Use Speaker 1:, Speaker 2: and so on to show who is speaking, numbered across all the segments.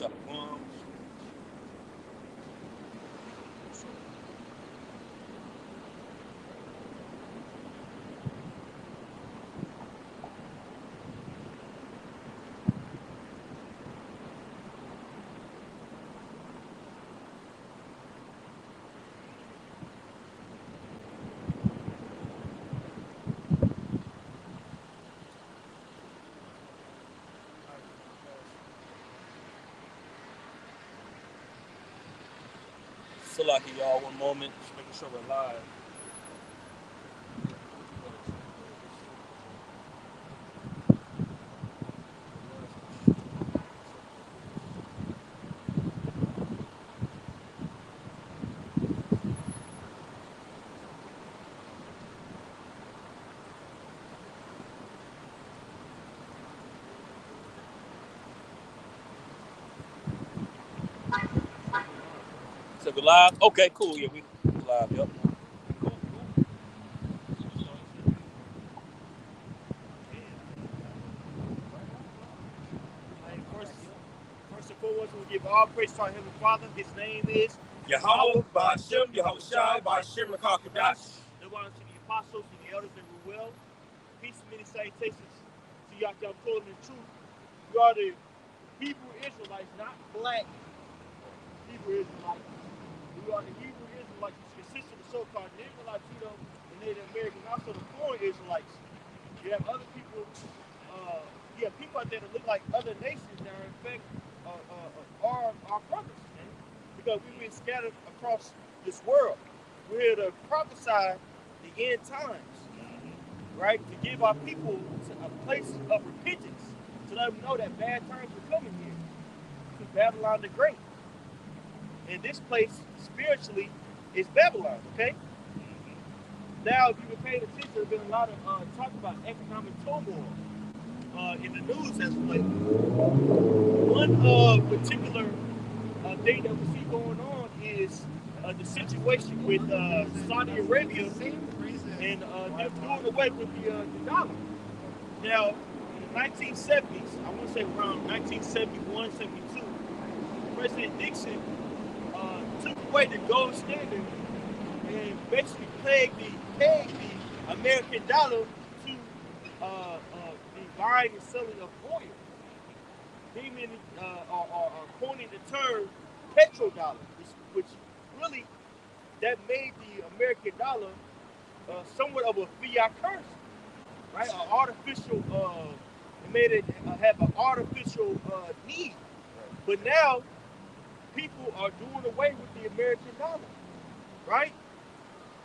Speaker 1: Shalom. Still out here, y'all. One moment. Just making sure we're live. So we live? Okay, cool. Yeah, we live. Yep. Cool, cool.
Speaker 2: First and foremost, we give all praise to our Heavenly Father. His name is
Speaker 1: Yahweh, Ba'ashem, Yahweh Shai, Ba'ashem, Rakakadash.
Speaker 2: the one to the apostles and the elders that were well. Peace and many salutations to y'all that I'm calling the truth. We are the Hebrew Israelites, not black Hebrew Israelites. We are the Hebrew Israelites, which consist of the so-called Negro, Latino, and Native American, and also the foreign Israelites. You have other people, you have people out there that look like other nations that are in fact our brothers, man. Because we've been scattered across this world. We're here to prophesy the end times, right? To give our people a place of repentance, to let them know that bad times are coming here. To Babylon the Great. And this place, spiritually, is Babylon, okay? Now, if you've been paying attention, there's been a lot of talk about economic turmoil in the news as of late. One particular thing that we see going on is the situation with Saudi Arabia and them doing away with the dollar. Now, in the 1970s, I want to say around 1971, 72, President Nixon took away the gold standard and basically pegged the American dollar to the buying and selling of oil. Demon are coining the term petrodollar, which really that made the American dollar somewhat of a fiat currency, right? An artificial, it made it have an artificial need. But now people are doing away with the American dollar, right?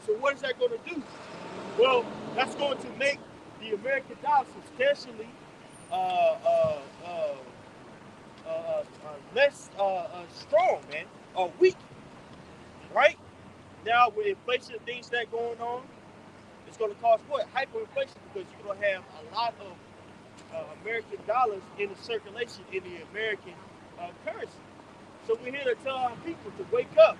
Speaker 2: So what is that going to do? Well, that's going to make the American dollar substantially less strong, man, or weak, right? Now with inflation and things that going on, it's going to cause what? Hyperinflation, because you're going to have a lot of American dollars in the circulation in the American currency. So we're here to tell our people to wake up,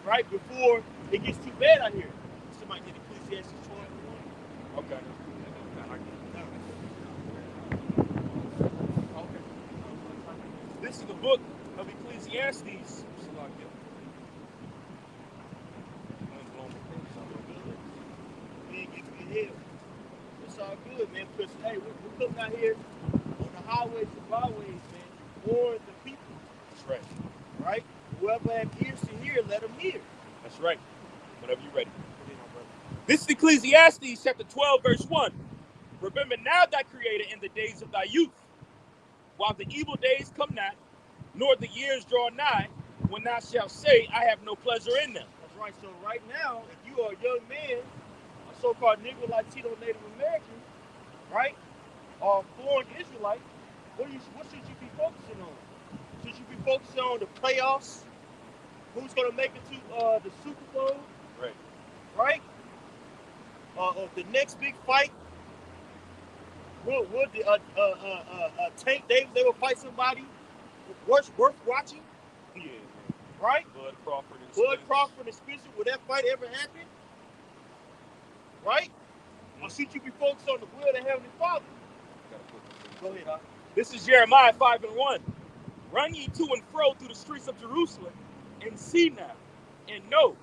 Speaker 2: right, before it gets too bad out here. Somebody get Ecclesiastes 12:1.
Speaker 1: Okay. This is the book of Ecclesiastes.
Speaker 2: It's all good, man, because, hey, we're coming out here on the highways and byways, man, warn the people.
Speaker 1: That's right.
Speaker 2: Right? Whoever has ears to hear, let them hear.
Speaker 1: That's right. Whenever you're ready. This is Ecclesiastes chapter 12, verse 1. Remember now thy Creator in the days of thy youth, while the evil days come not, nor the years draw nigh, when thou shalt say, I have no pleasure in them.
Speaker 2: That's right. So right now, if you are a young man, a so-called Negro, Latino, Native American, right, or foreign Israelite, what should you be focusing on? Should you be focusing on the playoffs? Who's going to make it to the Super Bowl?
Speaker 1: Right.
Speaker 2: Right? The next big fight? Would the Tank Davis, they will fight somebody worth watching?
Speaker 1: Yeah.
Speaker 2: Right?
Speaker 1: Bud Crawford
Speaker 2: and Spencer, will that fight ever happen? Right? Or should you be focused on the will of the Heavenly Father?
Speaker 1: Go
Speaker 2: ahead,
Speaker 1: This is Jeremiah 5:1. Run ye to and fro through the streets of Jerusalem, and see now, and know,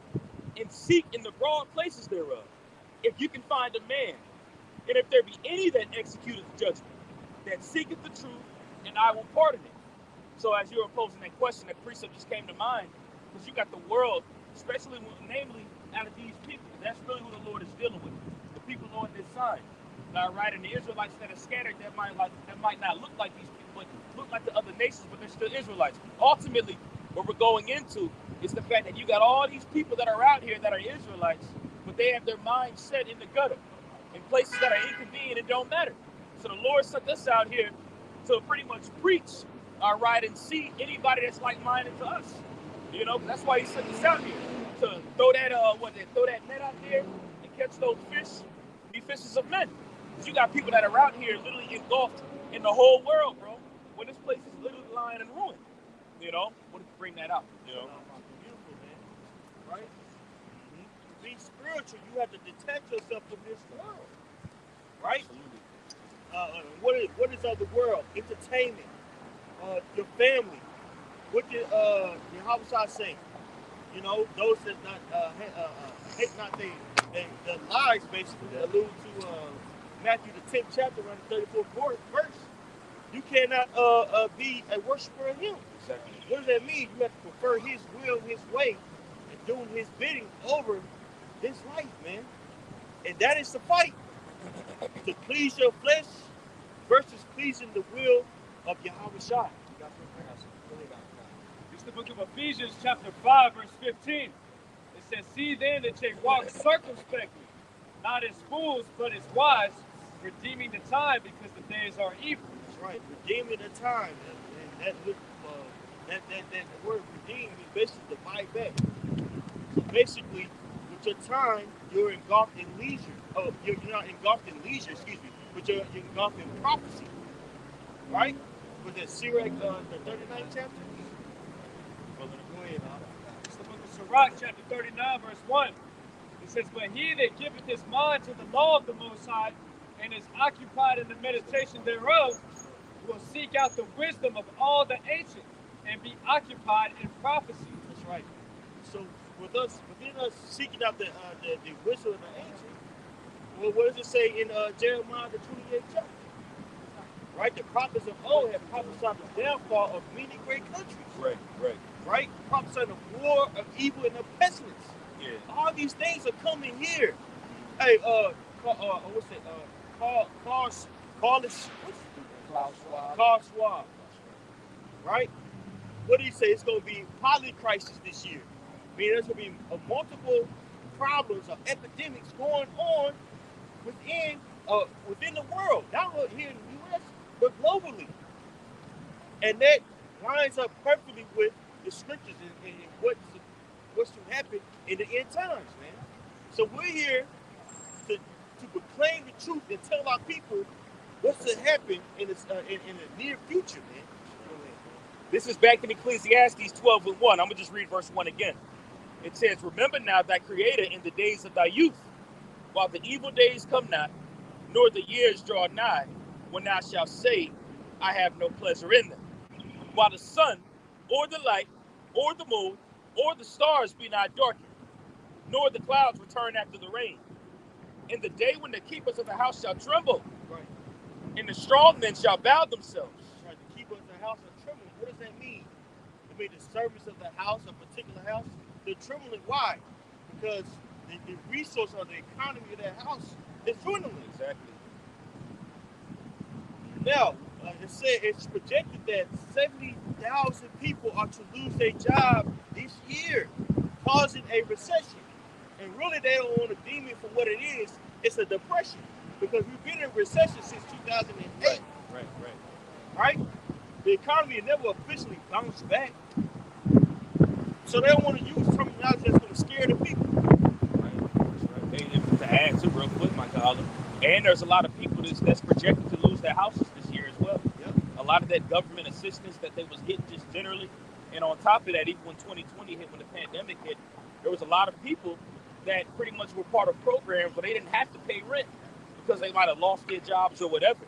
Speaker 1: and seek in the broad places thereof, if you can find a man, and if there be any that executeth judgment, that seeketh the truth, and I will pardon it. So as you were posing that question, that precept just came to mind, because you got the world, especially, namely, out of these people. That's really who the Lord is dealing with. The people on this side. Right? And the Israelites that are scattered that might not look like these people, but look like the other nations, but they're still Israelites. Ultimately, what we're going into is the fact that you got all these people that are out here that are Israelites, but they have their minds set in the gutter, in places that are inconvenient and don't matter. So the Lord sent us out here to pretty much preach, all right, and see anybody that's like-minded to us. You know, that's why He sent us out here to throw that net out there and catch those fish, be fishers of men. Because you got people that are out here literally engulfed in the whole world, bro. When this place is literally lying in ruin. You know, wanted to bring that out. You know,
Speaker 2: beautiful, man. Right? Mm-hmm. To be spiritual, you have to detach yourself from this world. Right? What is of the world? Entertainment, your family. What did Yahweh say? You know, those that hate not the lies basically allude to Matthew the 10th chapter, around the 34th verse. You cannot be a worshiper of Him.
Speaker 1: Exactly.
Speaker 2: What does that mean? You have to prefer His will, His way, and doing His bidding over this life, man. And that is the fight. To please your flesh versus pleasing the will of Yahweh Shai.
Speaker 3: It's the book of Ephesians, chapter 5, verse 15. It says, see then that ye walk circumspectly, not as fools, but as wise, redeeming the time, because the days are evil.
Speaker 2: That's right, redeeming the time. And that word redeem means basically to buy back. So basically, with your time, you're engulfed in leisure. Oh, you're not engulfed in leisure, excuse me, but you're engulfed in prophecy. Right? Was that Sirach, the 39th chapter?
Speaker 3: Go ahead, it's the book of Sirach, chapter 39, verse 1. It says, but he that giveth his mind to the law of the Most High, and is occupied in the meditation thereof, will seek out the wisdom of all the ancients, and be occupied in prophecy.
Speaker 2: That's right. So within us seeking out the wisdom of the ancients, well, what does it say in Jeremiah the 28th chapter? Right? The prophets of old have prophesied the downfall of many great countries. Right? Prophesied of war, of evil, and of pestilence.
Speaker 1: Yeah.
Speaker 2: All these things are coming here. Hey, what's it? Klaus Schwab. Right? What do you say? It's going to be poly crisis this year. I mean, there's going to be multiple problems or epidemics going on within the world, not here in the U.S., but globally. And that lines up perfectly with the scriptures and what's to happen in the end times, man. So we're here to proclaim the truth and tell our people what's to happen in the near future, man.
Speaker 1: This is back in Ecclesiastes 12 and 1. I'm going to just read verse 1 again. It says, remember now thy Creator in the days of thy youth, while the evil days come not, nor the years draw nigh, when thou shalt say, I have no pleasure in them. While the sun, or the light, or the moon, or the stars be not darkened, nor the clouds return after the rain. In the day when the keepers of the house shall tremble,
Speaker 2: right,
Speaker 1: and the strong men shall bow themselves.
Speaker 2: Right, the keepers of the house are trembling. What does that mean? It means the servants of the house, a particular house, they're trembling. Why? Because the resource or the economy of that house is dwindling.
Speaker 1: Exactly.
Speaker 2: Now, it's projected that 70,000 people are to lose their job this year, causing a recession. And really, they don't want to deem it for what it is. It's a depression, because we've been in recession since 2008. Right? The economy has never officially bounced back. So they don't want to use terminology that's going to scare the people.
Speaker 1: Right. And to add to real quick, my colleague, and there's a lot of people that's projected to lose their houses this year as well.
Speaker 2: Yep.
Speaker 1: A lot of that government assistance that they was getting just generally. And on top of that, even when 2020 hit, when the pandemic hit, there was a lot of people that pretty much were part of programs where they didn't have to pay rent because they might have lost their jobs or whatever.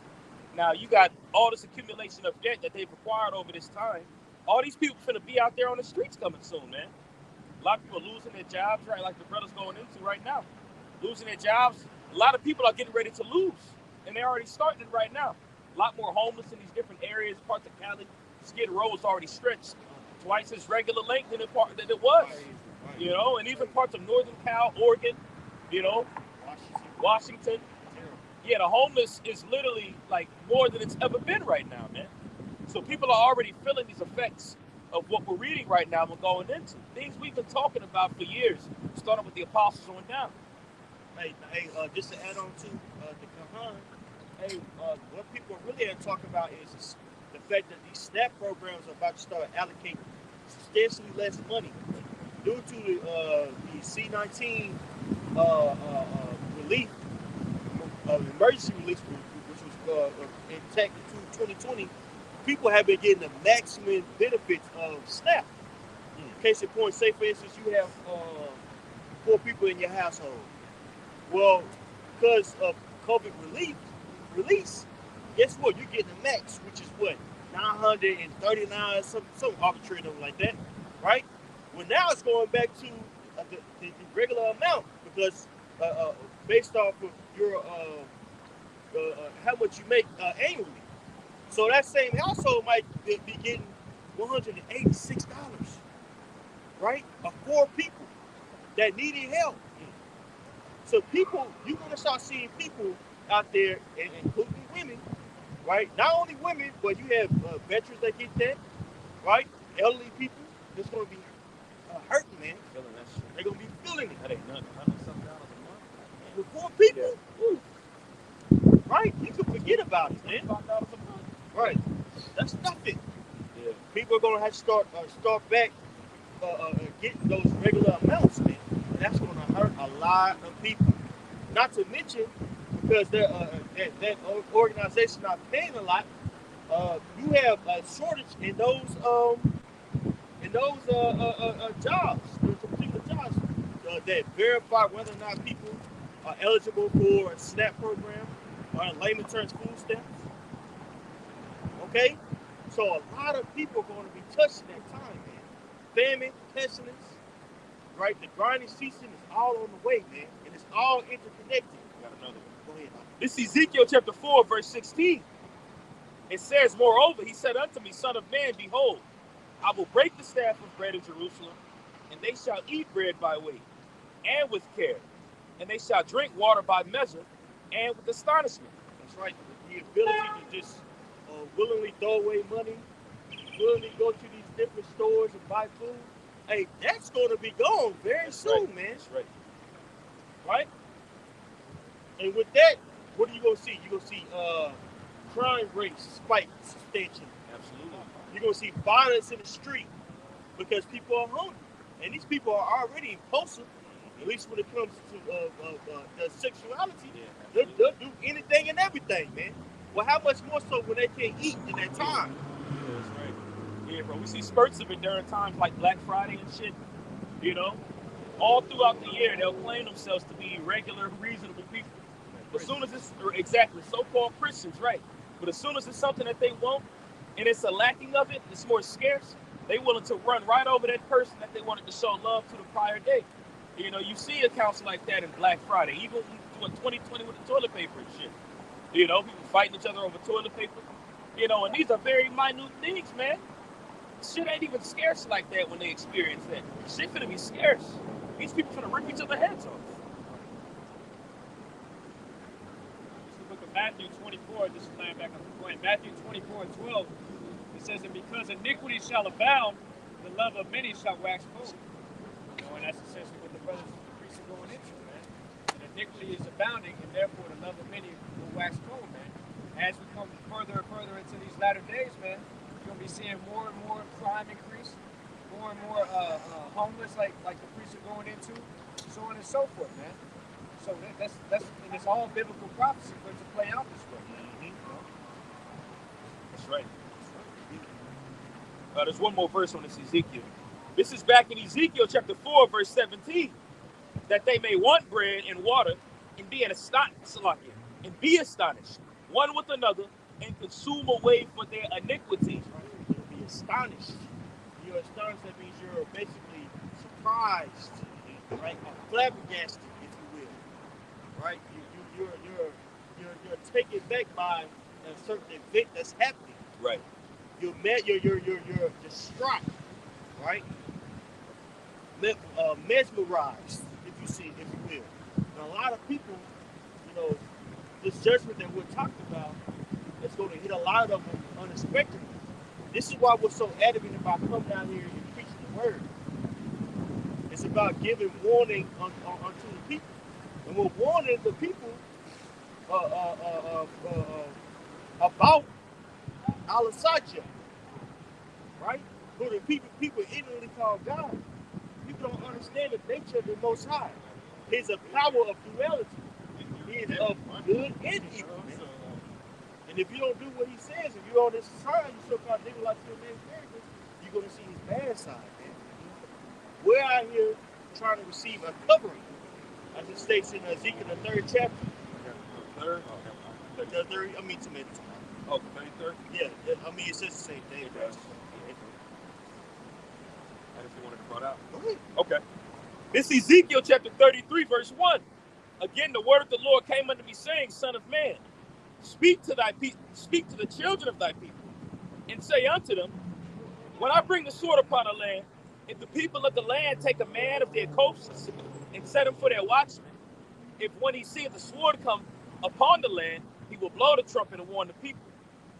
Speaker 1: Now, you got all this accumulation of debt that they've acquired over this time, All these people finna be out there on the streets coming soon, man. A lot of people are losing their jobs, right? Like the brother's going into right now. Losing their jobs. A lot of people are getting ready to lose. And they're already starting it right now. A lot more homeless in these different areas, parts of Cali. Skid Row is already stretched twice its regular length than it was. You know, and even parts of Northern Cal, Oregon, you know, Washington. Yeah, the homeless is literally like more than it's ever been right now, man. So people are already feeling these effects of what we're reading right now and going into. Things we've been talking about for years, starting with the apostles on down.
Speaker 2: Hey, just to add on to the Kahan, hey, what people really are talking about is the fact that these SNAP programs are about to start allocating substantially less money due to the C-19 relief, emergency relief, which was enacted in 2020. People have been getting the maximum benefits of SNAP. Case in point, say for instance you have 4 people in your household. Well, because of COVID release, guess what? You're getting the max, which is what, 939, some arbitrary number like that, right? Well, now it's going back to the regular amount because based off of your how much you make annually. So that same household might be getting $186, right? Of 4 people that needed help. So people, you're going to start seeing people out there, including women, right? Not only women, but you have veterans that get that, right? Elderly people, that's going to be hurting, man.
Speaker 1: Feeling that shit.
Speaker 2: They're going to be feeling it.
Speaker 1: That ain't nothing. $100-something a month.
Speaker 2: With 4 people,
Speaker 1: Yeah.
Speaker 2: right? You can forget about it, man.
Speaker 1: $5 a month.
Speaker 2: Right. That's nothing.
Speaker 1: Yeah.
Speaker 2: People are going to have to start back getting those regular amounts, man. And that's going to hurt a lot of people. Not to mention, because that organization not paying a lot, you have a shortage in those jobs, those particular jobs that verify whether or not people are eligible for a SNAP program or in layman terms food stamps. Okay? So a lot of people are going to be touched that time, man. Famine, pestilence, right? The grinding season is all on the way, man. And it's all interconnected.
Speaker 1: Got another one.
Speaker 2: Go ahead.
Speaker 1: This is Ezekiel chapter 4, verse 16. It says, moreover, he said unto me, Son of man, behold, I will break the staff of bread in Jerusalem, and they shall eat bread by weight, and with care. And they shall drink water by measure, and with astonishment.
Speaker 2: That's right. The ability to just willingly throw away money, willingly go to these different stores and buy food. Hey, that's going to be gone very soon,
Speaker 1: right,
Speaker 2: man.
Speaker 1: That's right.
Speaker 2: Right? And with that, what are you going to see? You're going to see crime rates spike substantially.
Speaker 1: Absolutely.
Speaker 2: You're going to see violence in the street because people are hungry. And these people are already impulsive, at least when it comes to sexuality.
Speaker 1: Yeah,
Speaker 2: they'll do anything and everything, man. Well, how much more so when they can't eat in that time?
Speaker 1: Yeah, that's right. Yeah, bro. We see spurts of it during times like Black Friday and shit. You know? All throughout the year, they'll claim themselves to be regular, reasonable people. As soon as it's, exactly, so-called Christians, right. But as soon as it's something that they want, and it's a lacking of it, it's more scarce, they willing to run right over that person that they wanted to show love to the prior day. You know, you see accounts like that in Black Friday, even in 2020 with the toilet paper and shit. You know, people fighting each other over toilet paper. You know, and these are very minute things, man. Shit ain't even scarce like that when they experience that. Shit finna be scarce. These people finna rip each other's heads off.
Speaker 3: It's the book of Matthew 24. This is laying back on the point. Matthew 24:12. It says, and because iniquity shall abound, the love of many shall wax cold. You know, and that's essentially what the brothers and priests are going into, man. And iniquity is abounding, and therefore the love of many will wax cold, man. As we come further and further into these latter days, man, you're gonna be seeing more and more crime increase, more and more homeless, like the priests are going into, so on and so forth, man. So that's and it's all biblical prophecy for it to play out this way, man.
Speaker 1: Mm-hmm. That's right. There's one more verse on this Ezekiel. This is back in Ezekiel chapter 4, verse 17. That they may want bread and water and be astonished, one with another, and consume away for their iniquities.
Speaker 2: Be astonished. you're astonished, that means you're basically surprised, right? Or flabbergasted, if you will, right? You're taken back by a certain event that's happening.
Speaker 1: Right.
Speaker 2: You're distraught, right? Mesmerized, if you will. Now, a lot of people, you know, this judgment that we're talking about is going to hit a lot of them unexpectedly. This is why we're so adamant about coming out here and preaching the word. It's about giving warning unto the people, and we're warning the people about Al-Asajah, right? Who the people ignorantly call God. People don't understand the nature of the Most High. He's a power of duality. He is of good and evil. Man. And if you don't do what he says, if you're on this side, you so-called nigga like your main character, you're going to see his bad side, man. We're out here trying to receive a covering, as it states in Ezekiel, the 3rd chapter.
Speaker 1: Third?
Speaker 2: The 3rd, I mean, tomato.
Speaker 1: Oh, the 33rd?
Speaker 2: Yeah, I mean, it says the same thing.
Speaker 1: It does. I just wanted to brought out.
Speaker 2: Go ahead.
Speaker 1: Okay. This is Ezekiel chapter 33, verse 1. Again, the word of the Lord came unto me, saying, Son of man, speak to the children of thy people, and say unto them, when I bring the sword upon the land, if the people of the land take a man of their coasts and set him for their watchman, if when he seeth the sword come upon the land, he will blow the trumpet and warn the people,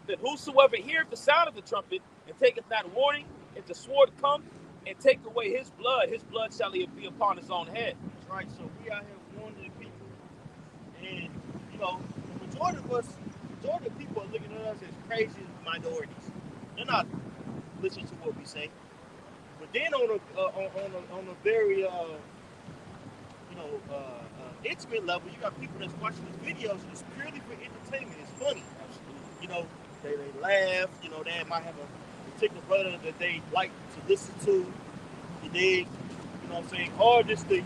Speaker 1: that whosoever heareth the sound of the trumpet and taketh not warning, if the sword come and take away his blood shall be upon his own head.
Speaker 2: That's right. So we out here warning the people, and you know, the majority of people are looking at us as crazy minorities. They're not listening to what we say. But then on a very intimate level, you got people that's watching these videos and it's purely for entertainment. It's funny. You know, they laugh. You know, they might have a particular brother that they like to listen to. You dig? You know what I'm saying? Or just the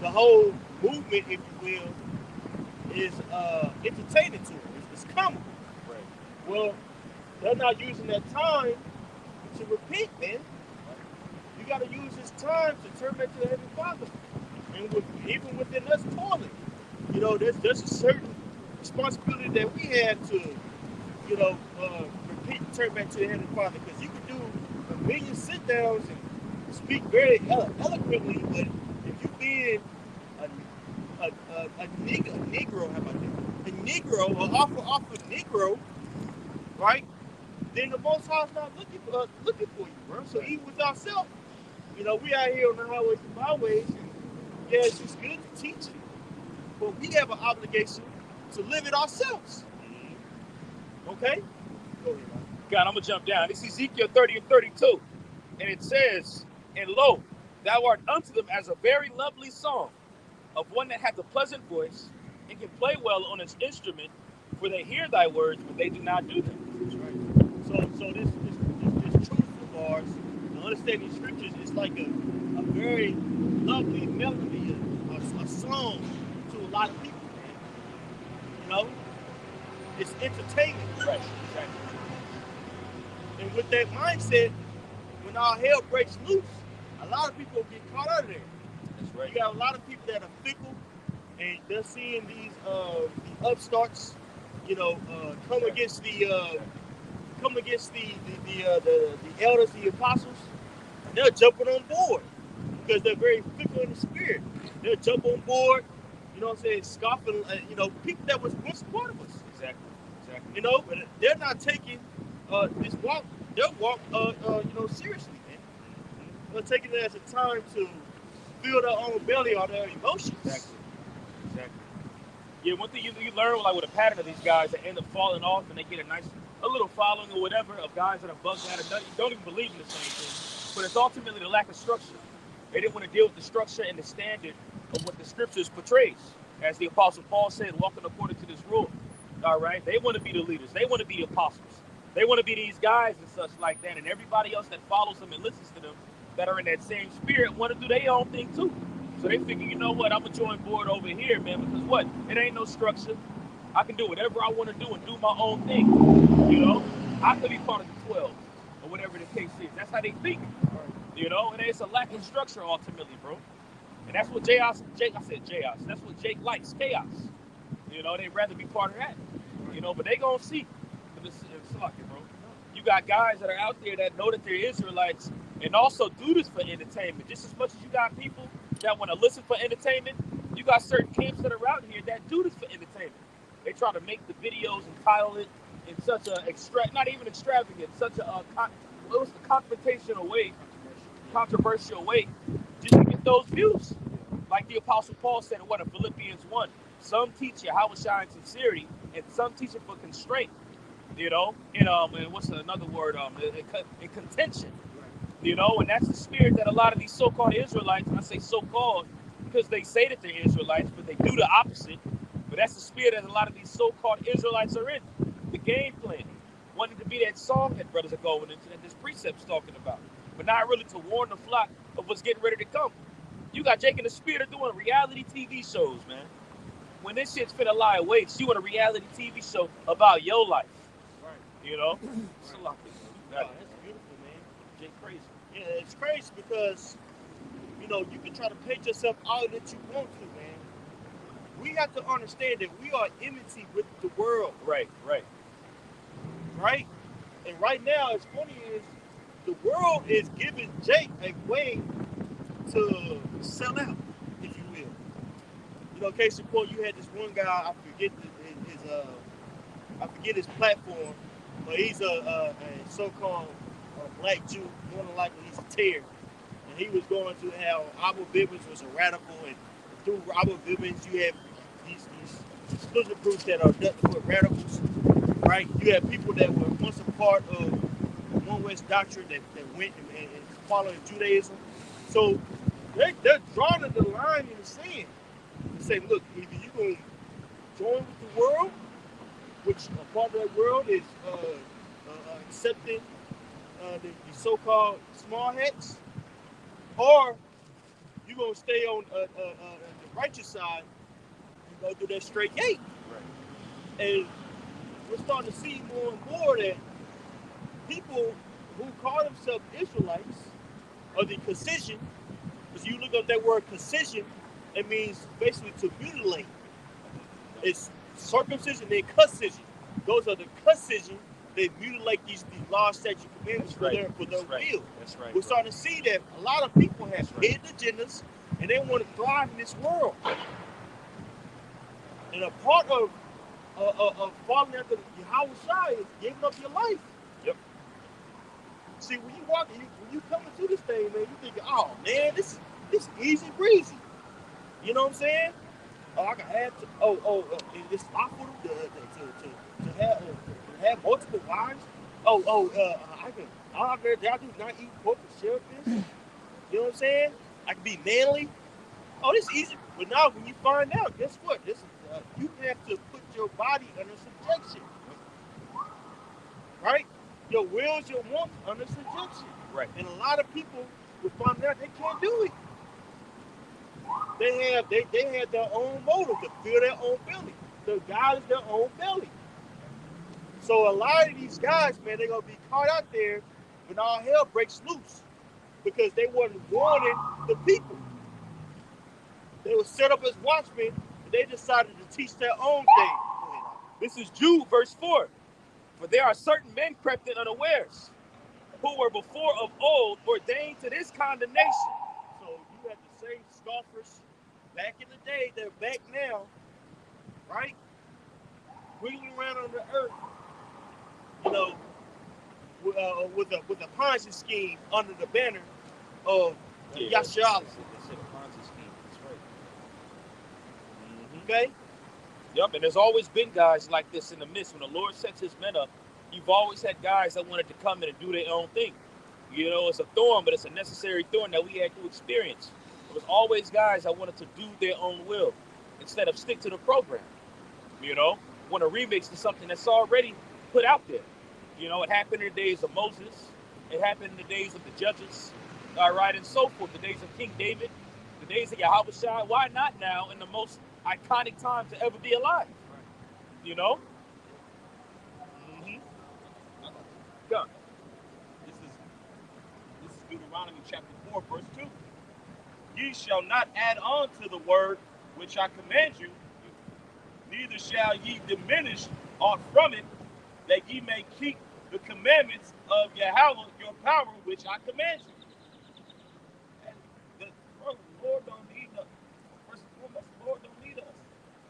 Speaker 2: whole movement, if you will, is entertaining to them. It's comical.
Speaker 1: Right.
Speaker 2: Well, they're not using that time to repent, man. You got to use this time to turn back to the Heavenly Father. And even within us toiling, you know, there's a certain responsibility that we had to, you know, repent and turn back to the Heavenly Father. Because you can do a million sit-downs and speak very eloquently, but if you being a Negro, how about that? A Negro, an awful Negro, right? Then the Most High is not looking for you, bro. So even with ourselves, you know, we out here on the highways and byways, and yeah, it's just good to teach it, but we have an obligation to live it ourselves. Okay? Go ahead, man.
Speaker 1: God, I'm going to jump down. This is Ezekiel 30 and 32. And it says, and lo, thou art unto them as a very lovely song of one that hath a pleasant voice and can play well on his instrument, for they hear thy words, but they do not do them.
Speaker 2: That's right. So this truth of ours, and understanding scriptures, is like a very lovely melody, a song to a lot of people, man. You know? It's entertainment.
Speaker 1: Right. Exactly.
Speaker 2: And with that mindset, when all hell breaks loose, a lot of people get caught out of there.
Speaker 1: That's right.
Speaker 2: You got a lot of people that are fickle, and they're seeing these upstarts, you know, come against the elders, the apostles, and they're jumping on board because they're very fickle in the spirit. They'll jump on board, you know what I'm saying, scoffing, you know, people that was once part of us.
Speaker 1: Exactly.
Speaker 2: You know, but they're not taking their walk, you know, seriously, man. They're taking it as a time to fill their own belly or their emotions.
Speaker 1: Exactly. Yeah, one thing you learn, like with a pattern of these guys that end up falling off, and they get a little following or whatever of guys that are bugged out and don't even believe in the same thing. But it's ultimately the lack of structure. They didn't want to deal with the structure and the standard of what the scriptures portrays. As the Apostle Paul said, walking according to this rule. All right? They want to be the leaders. They want to be the apostles. They want to be these guys and such like that. And everybody else that follows them and listens to them that are in that same spirit want to do their own thing too. So they figure, you know what, I'm going to join board over here, man, because what? It ain't no structure. I can do whatever I want to do and do my own thing. You know? I could be part of the 12 or whatever the case is. That's how they think. You know, and it's a lack of structure ultimately, bro. And that's what Jake, I said chaos. That's what Jake likes, chaos. You know, they'd rather be part of that. You know, but they gonna see. But it's lucky, bro. You got guys that are out there that know that they're Israelites and also do this for entertainment. Just as much as you got people that want to listen for entertainment, you got certain camps that are out here that do this for entertainment. They try to make the videos and title it in such a not even extravagant, such a what's the confrontational way, controversial way, just to get those views. Like the Apostle Paul said in Philippians 1. Some teach you how to shine sincerity, and some teach it for constraint. You know, and what's another word? In contention. You know, and that's the spirit that a lot of these so-called Israelites, and I say so-called because they say that they're Israelites, but they do the opposite. But that's the spirit that a lot of these so-called Israelites are in. The game plan. Wanting to be that song that brothers are going into, that this precept's talking about. But not really to warn the flock of what's getting ready to come. You got Jake and the Spirit are doing reality TV shows, man. When this shit's finna lie awake, you want a reality TV show about your life.
Speaker 2: Right.
Speaker 1: You know? It's a lot.
Speaker 2: That's beautiful, man.
Speaker 1: Jake crazy.
Speaker 2: Yeah, it's crazy because, you know, you can try to paint yourself out that you want to, man. We have to understand that we are enmity with the world.
Speaker 1: Right.
Speaker 2: Right? And right now, it's funny is the world is giving Jake a way to sell out, if you will. You know, case in point, you had this one guy, I forget his platform, but he's a so-called black Jew, more than likely he's a tear. And he was going to how Abba Bibbins was a radical, and through Abba Bibbins you have these splinter groups that are nothing but radicals, right? You have people that were once a part of One West doctrine that went and following Judaism. So they're drawing the line in the sand and say, look, either you're going to join with the world, which a part of that world is accepting the so-called small hats, or you're going to stay on the righteous side and go through that straight gate. Right. And we're starting to see more and more that people who call themselves Israelites are the concision, because you look up that word concision, it means basically to mutilate. It's circumcision and concision. Those are the concision. They mutilate these laws, statutes, commandments for their will.
Speaker 1: That's right.
Speaker 2: We're starting to see that a lot of people have hidden agendas and they want to thrive in this world. And a part of falling after Yahweh Shai is giving up your life.
Speaker 1: Yep.
Speaker 2: See, when you walk, when you come into this thing, man, you think, oh man, this is easy breezy. You know what I'm saying? Oh, I can have it's lawful to have multiple wives. I do not eat pork and shellfish. You know what I'm saying? I can be manly. Oh, this is easy. But now when you find out, guess what? This is you have to put your body under subjection. Right? Your wills, your wants under subjection.
Speaker 1: Right.
Speaker 2: And a lot of people will find out they can't do it. They have their own motive to fill their own belly. The God is their own belly. So a lot of these guys, man, they're gonna be caught out there when all hell breaks loose because they wasn't warning the people. They were set up as watchmen, and they decided to teach their own thing.
Speaker 1: This is Jude, verse 4. For there are certain men crept in unawares, who were before of old ordained to this condemnation.
Speaker 2: So you have the same scoffers back in the day, they're back now, right? Wiggling around on the earth, you know, with a Ponzi scheme under the banner of Yashala. Okay?
Speaker 1: Yep, and there's always been guys like this in the midst. When the Lord sets his men up, you've always had guys that wanted to come in and do their own thing. You know, it's a thorn, but it's a necessary thorn that we had to experience. There was always guys that wanted to do their own will instead of stick to the program. You know, want to remix to something that's already put out there. You know, it happened in the days of Moses. It happened in the days of the judges, all right, and so forth. The days of King David, the days of Yahweh Shai. Why not now in the most iconic time to ever be alive? You know?
Speaker 2: Mm-hmm.
Speaker 1: Go.
Speaker 2: This is Deuteronomy chapter 4, verse 2. Ye shall not add on to the word which I command you, neither shall ye diminish aught from it, that ye may keep the commandments of Yahweh your power, which I command you. And the Lord don't need us. First and foremost, the Lord don't need us.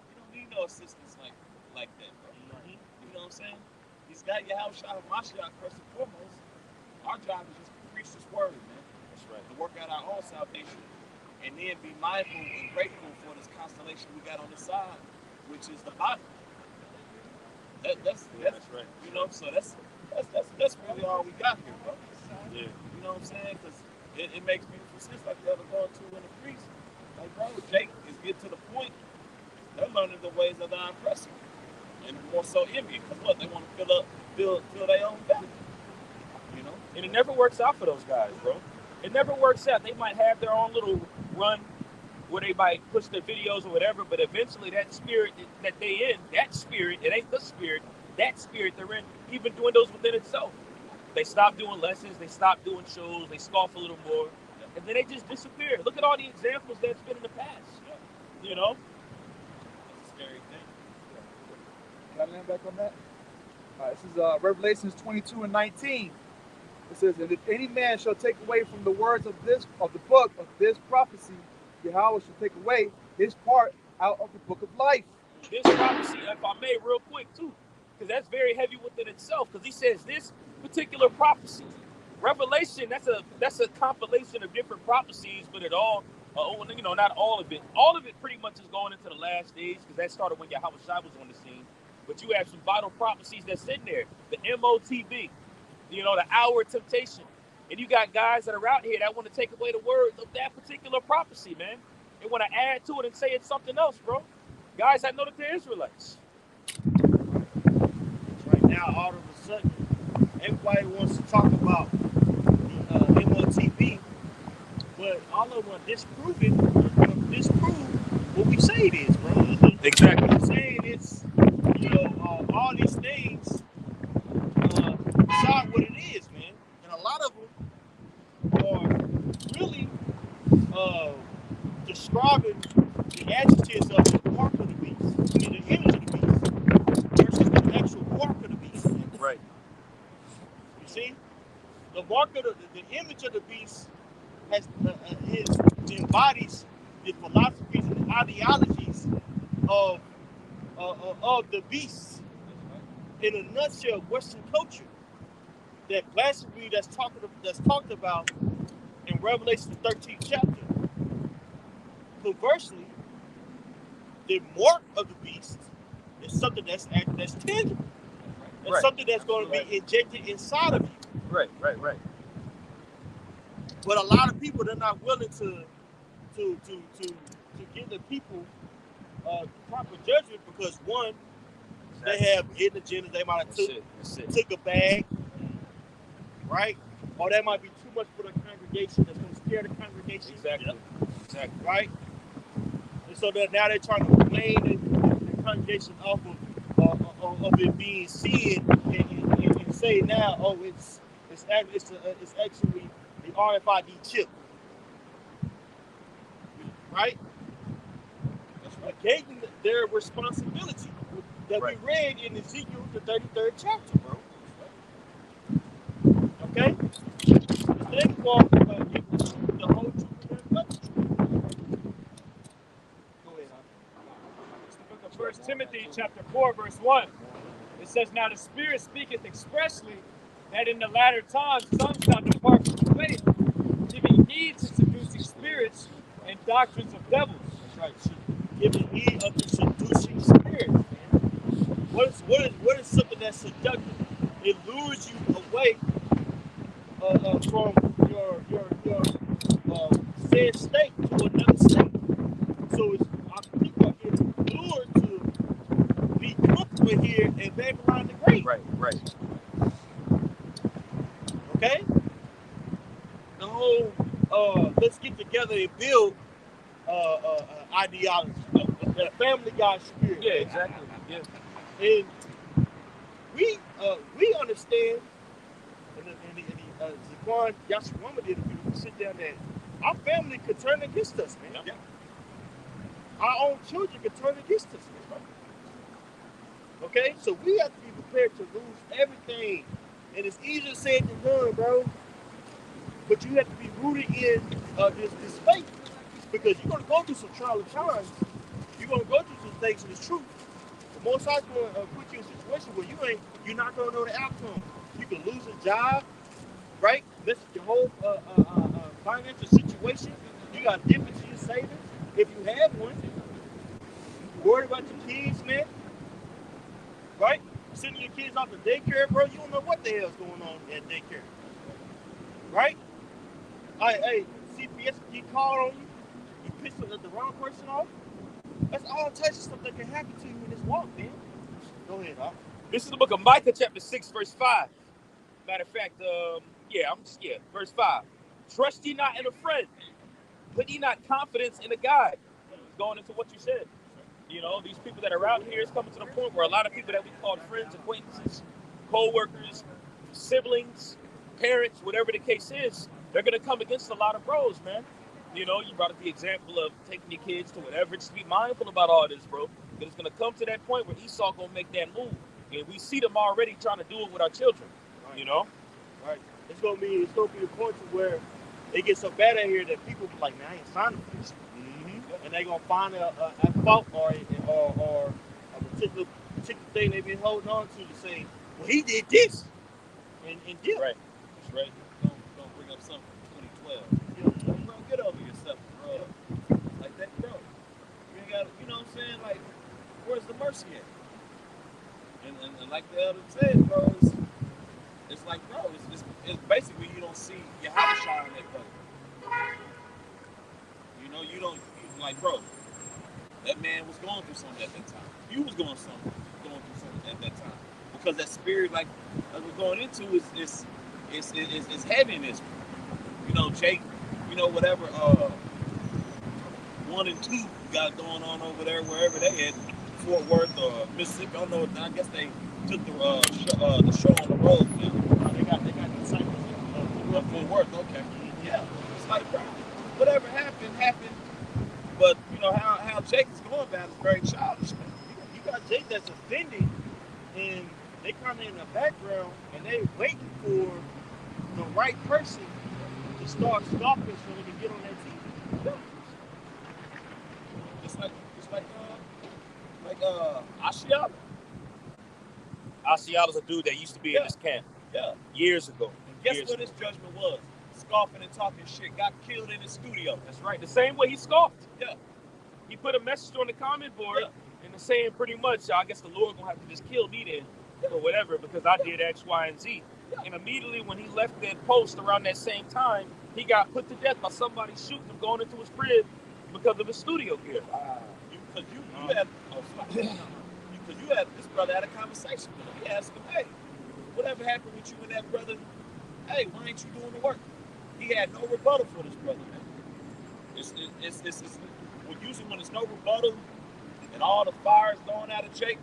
Speaker 2: He don't need no assistance like that, bro. You know what I'm saying? He's got Yahweh Shah Mashiach first and foremost. Our job is just to preach this word, man.
Speaker 1: That's right.
Speaker 2: To work out our own salvation, and then be mindful and grateful for this constellation we got on the side, which is the Bible. That's
Speaker 1: right.
Speaker 2: You know, so that's really all we got here, bro.
Speaker 1: Yeah.
Speaker 2: You know what I'm saying? Because it makes beautiful sense, like the other going to in the priest. Like, bro, Jake is getting to the point. They're learning the ways of the oppressor, and more so envy, because what they want to fill their own belly. You know,
Speaker 1: and it never works out for those guys, bro. It never works out. They might have their own little run where they might push their videos or whatever, but eventually that spirit that they in, that spirit, it ain't the spirit, that spirit they're in, even dwindles within itself. They stop doing lessons, they stop doing shows, they scoff a little more, and then they just disappear. Look at all the examples that's been in the past. You know?
Speaker 2: it's a scary thing.
Speaker 4: Can I land back on that? All right, this is Revelations 22:19. It says, and if any man shall take away from the words of the book of this prophecy, Yahweh shall take away his part out of the book of life.
Speaker 1: This prophecy, if I may, real quick too, because that's very heavy within itself. Because he says this particular prophecy, Revelation, that's a compilation of different prophecies, but it all, not all of it. All of it pretty much is going into the last days, because that started when Yahweh Shai was on the scene. But you have some vital prophecies that's in there. The MOTB, the hour of temptation. And you got guys that are out here that want to take away the words of that particular prophecy, man. They want to add to it and say it's something else, bro. Guys that know that they're Israelites.
Speaker 2: Right now, all of a sudden, everybody wants to talk about the MOTB, but all of them are disprove what we say it is, bro.
Speaker 1: Exactly.
Speaker 2: I'm saying it's, all these things decide what it is, man. And a lot of them are really describing the adjectives of the mark of the beast, the image of the beast, versus the actual mark of the beast.
Speaker 1: Right.
Speaker 2: You see, the mark of the image of the beast embodies the philosophies and ideologies of the beast. In a nutshell, Western culture, that blasphemy that's talked about in Revelation 13th chapter. Conversely, the mark of the beast is something that's tangible. It's something that's going to be injected inside of you.
Speaker 1: Right.
Speaker 2: But a lot of people, they're not willing to give the people proper judgment, because one, they have hidden agendas. They might have took a bag, right? Or that might be too much for the congregation. That's going to scare the congregation.
Speaker 1: Exactly.
Speaker 2: Right? And so now they're trying to blame the congregation off of it being sin and say now, oh, it's actually the RFID chip. Right? Negating their responsibility that we read in Ezekiel, the 33rd chapter, bro. Okay? Then Paul gives the whole truth and nothing. Go ahead,
Speaker 3: It's the book of 1 Timothy chapter 4, verse 1. It says, now the Spirit speaketh expressly that in the latter times some shall depart from the faith, giving heed to seducing spirits and doctrines of devils.
Speaker 2: That's right. Giving heed of the seducing spirits, man. What is something that's seductive? It lures you away from your said state to another state. So people are getting lured to be comfortable here and Babylon the Great.
Speaker 1: Right.
Speaker 2: Okay? The whole let's get together and build ideology, the family God spirit.
Speaker 1: Yeah, exactly. Yeah.
Speaker 2: And we understand, and Zaquan Yashwama did a beautiful sit down there. Our family could turn against us, man.
Speaker 1: Yeah.
Speaker 2: Our own children could turn against us, man. Okay? So we have to be prepared to lose everything. And it's easier said than done, bro. But you have to be rooted in this faith. Because you're going to go through some trial of times. You're going to go through some things, and it's true. The Most High's going to put you in a situation where you're not going to know the outcome. You can lose a job, right? That's your whole financial situation. You got to dip into your savings if you have one. Worried about your kids, man. Right? Sending your kids off to daycare, bro. You don't know what the hell's going on at daycare. Right? Hey, CPS get called on you. You pissed the wrong person off. That's all types of stuff that can happen to you in this walk, man. Go ahead, Doc.
Speaker 1: This is the book of Micah, chapter 6, verse 5. Matter of fact, verse 5. Trust ye not in a friend. Put ye not confidence in a guide. Going into what you said. You know, these people that are out here is coming to the point where a lot of people that we call friends, acquaintances, co-workers, siblings, parents, whatever the case is, they're going to come against a lot of bros, man. You know, you brought up the example of taking your kids to whatever. Just be mindful about all this, bro. Because it's going to come to that point where Esau going to make that move. And we see them already trying to do it with our children,
Speaker 2: right.
Speaker 1: You know?
Speaker 2: Right. It's going to be the point to where it gets so bad out here that people be like, man, I ain't signing for this. And they're going to find a fault or a particular thing they've been holding on to say, well, he did this. And deal.
Speaker 1: Right. That's right.
Speaker 5: Don't bring up something from 2012. Bro, get over yourself, bro. Like that, bro. You ain't got, you know what I'm saying? Like, where's the mercy at? And like the elder said, bro, it's like, bro, it's basically you don't see your house shine that way. You know, you don't, like, bro, that man was going through something at that time. You was going through something at that time. Because that spirit, like, that we're going into is heaviness. You know, Jake, you know, whatever 1 and 2 got going on over there, wherever they at, Fort Worth or Mississippi. I don't know. I guess they took the show on the road now.
Speaker 2: They got disciples
Speaker 5: in Fort Worth. Okay. Yeah. It's like, bro, whatever happened. But you know how Jake is going about is very childish, man.
Speaker 2: You got Jake that's offended, and they kind of in the background, and they waiting for the right person to start scoffing so they can get on that TV.
Speaker 5: It's like Ashiala.
Speaker 1: Asiala's a dude that used to be in this camp.
Speaker 5: Yeah.
Speaker 1: Years ago.
Speaker 5: And guess what his judgment was? Scoffing and talking shit. Got killed in his studio.
Speaker 1: That's right. The same way he scoffed.
Speaker 5: Yeah.
Speaker 1: He put a message on the comment board and saying pretty much, I guess the Lord gonna have to just kill me then or whatever because I did X, Y, and Z. Yeah. And immediately when he left that post around that same time, he got put to death by somebody shooting him going into his crib because of his studio gear.
Speaker 5: Because you had this brother had a conversation with him. He asked him, hey, whatever happened with you and that brother? Hey, why ain't you doing the work? He had no rebuttal for this brother, man. It's usually when there's no rebuttal and all the fires going out of Jake,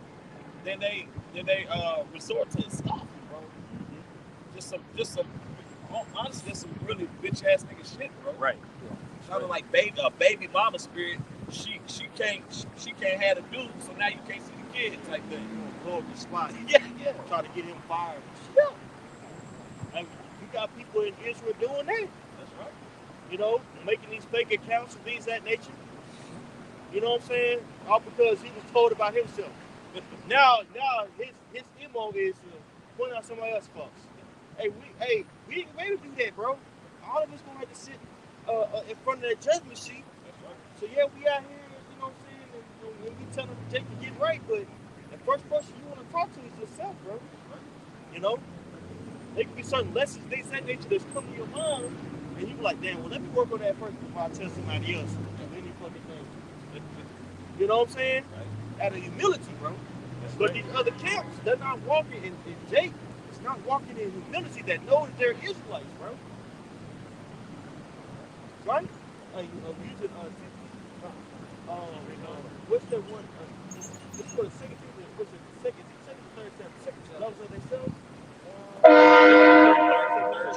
Speaker 5: then they resort to scoffing, bro. Just some honestly, that's some really bitch ass nigga shit, bro.
Speaker 1: Right.
Speaker 5: Kind of like baby mama spirit. She can't have the dude, so now you can't see the kid type thing.
Speaker 2: You want to blow up the spot.
Speaker 5: Yeah.
Speaker 2: Try to get him fired.
Speaker 5: Yeah.
Speaker 2: And you got people in Israel doing that.
Speaker 5: That's right.
Speaker 2: You know, making these fake accounts and things of that nature. You know what I'm saying? All because he was told about himself. now his MO is to point out somebody else's faults. Hey, we ain't ready to do that, bro. All of us gonna have to sit in front of that judgment sheet.
Speaker 5: That's right.
Speaker 2: So yeah, we out here, you know what I'm saying, and we telling Jake to get right, but the first person you want to talk to is yourself, bro. You know? There can be certain lessons, things that nature that's come to your mind, and you be like, damn, well, let me work on that first before I tell somebody else. Any fucking thing. You know what I'm saying? Right. Out of humility, bro. That's but right. These other camps, they're not walking in Jake. It's not walking in humility that knows they're Israelites, bro. Right? Using what's that one? It's for the second season. What's it? Second, third, seventh, second. Those are themselves.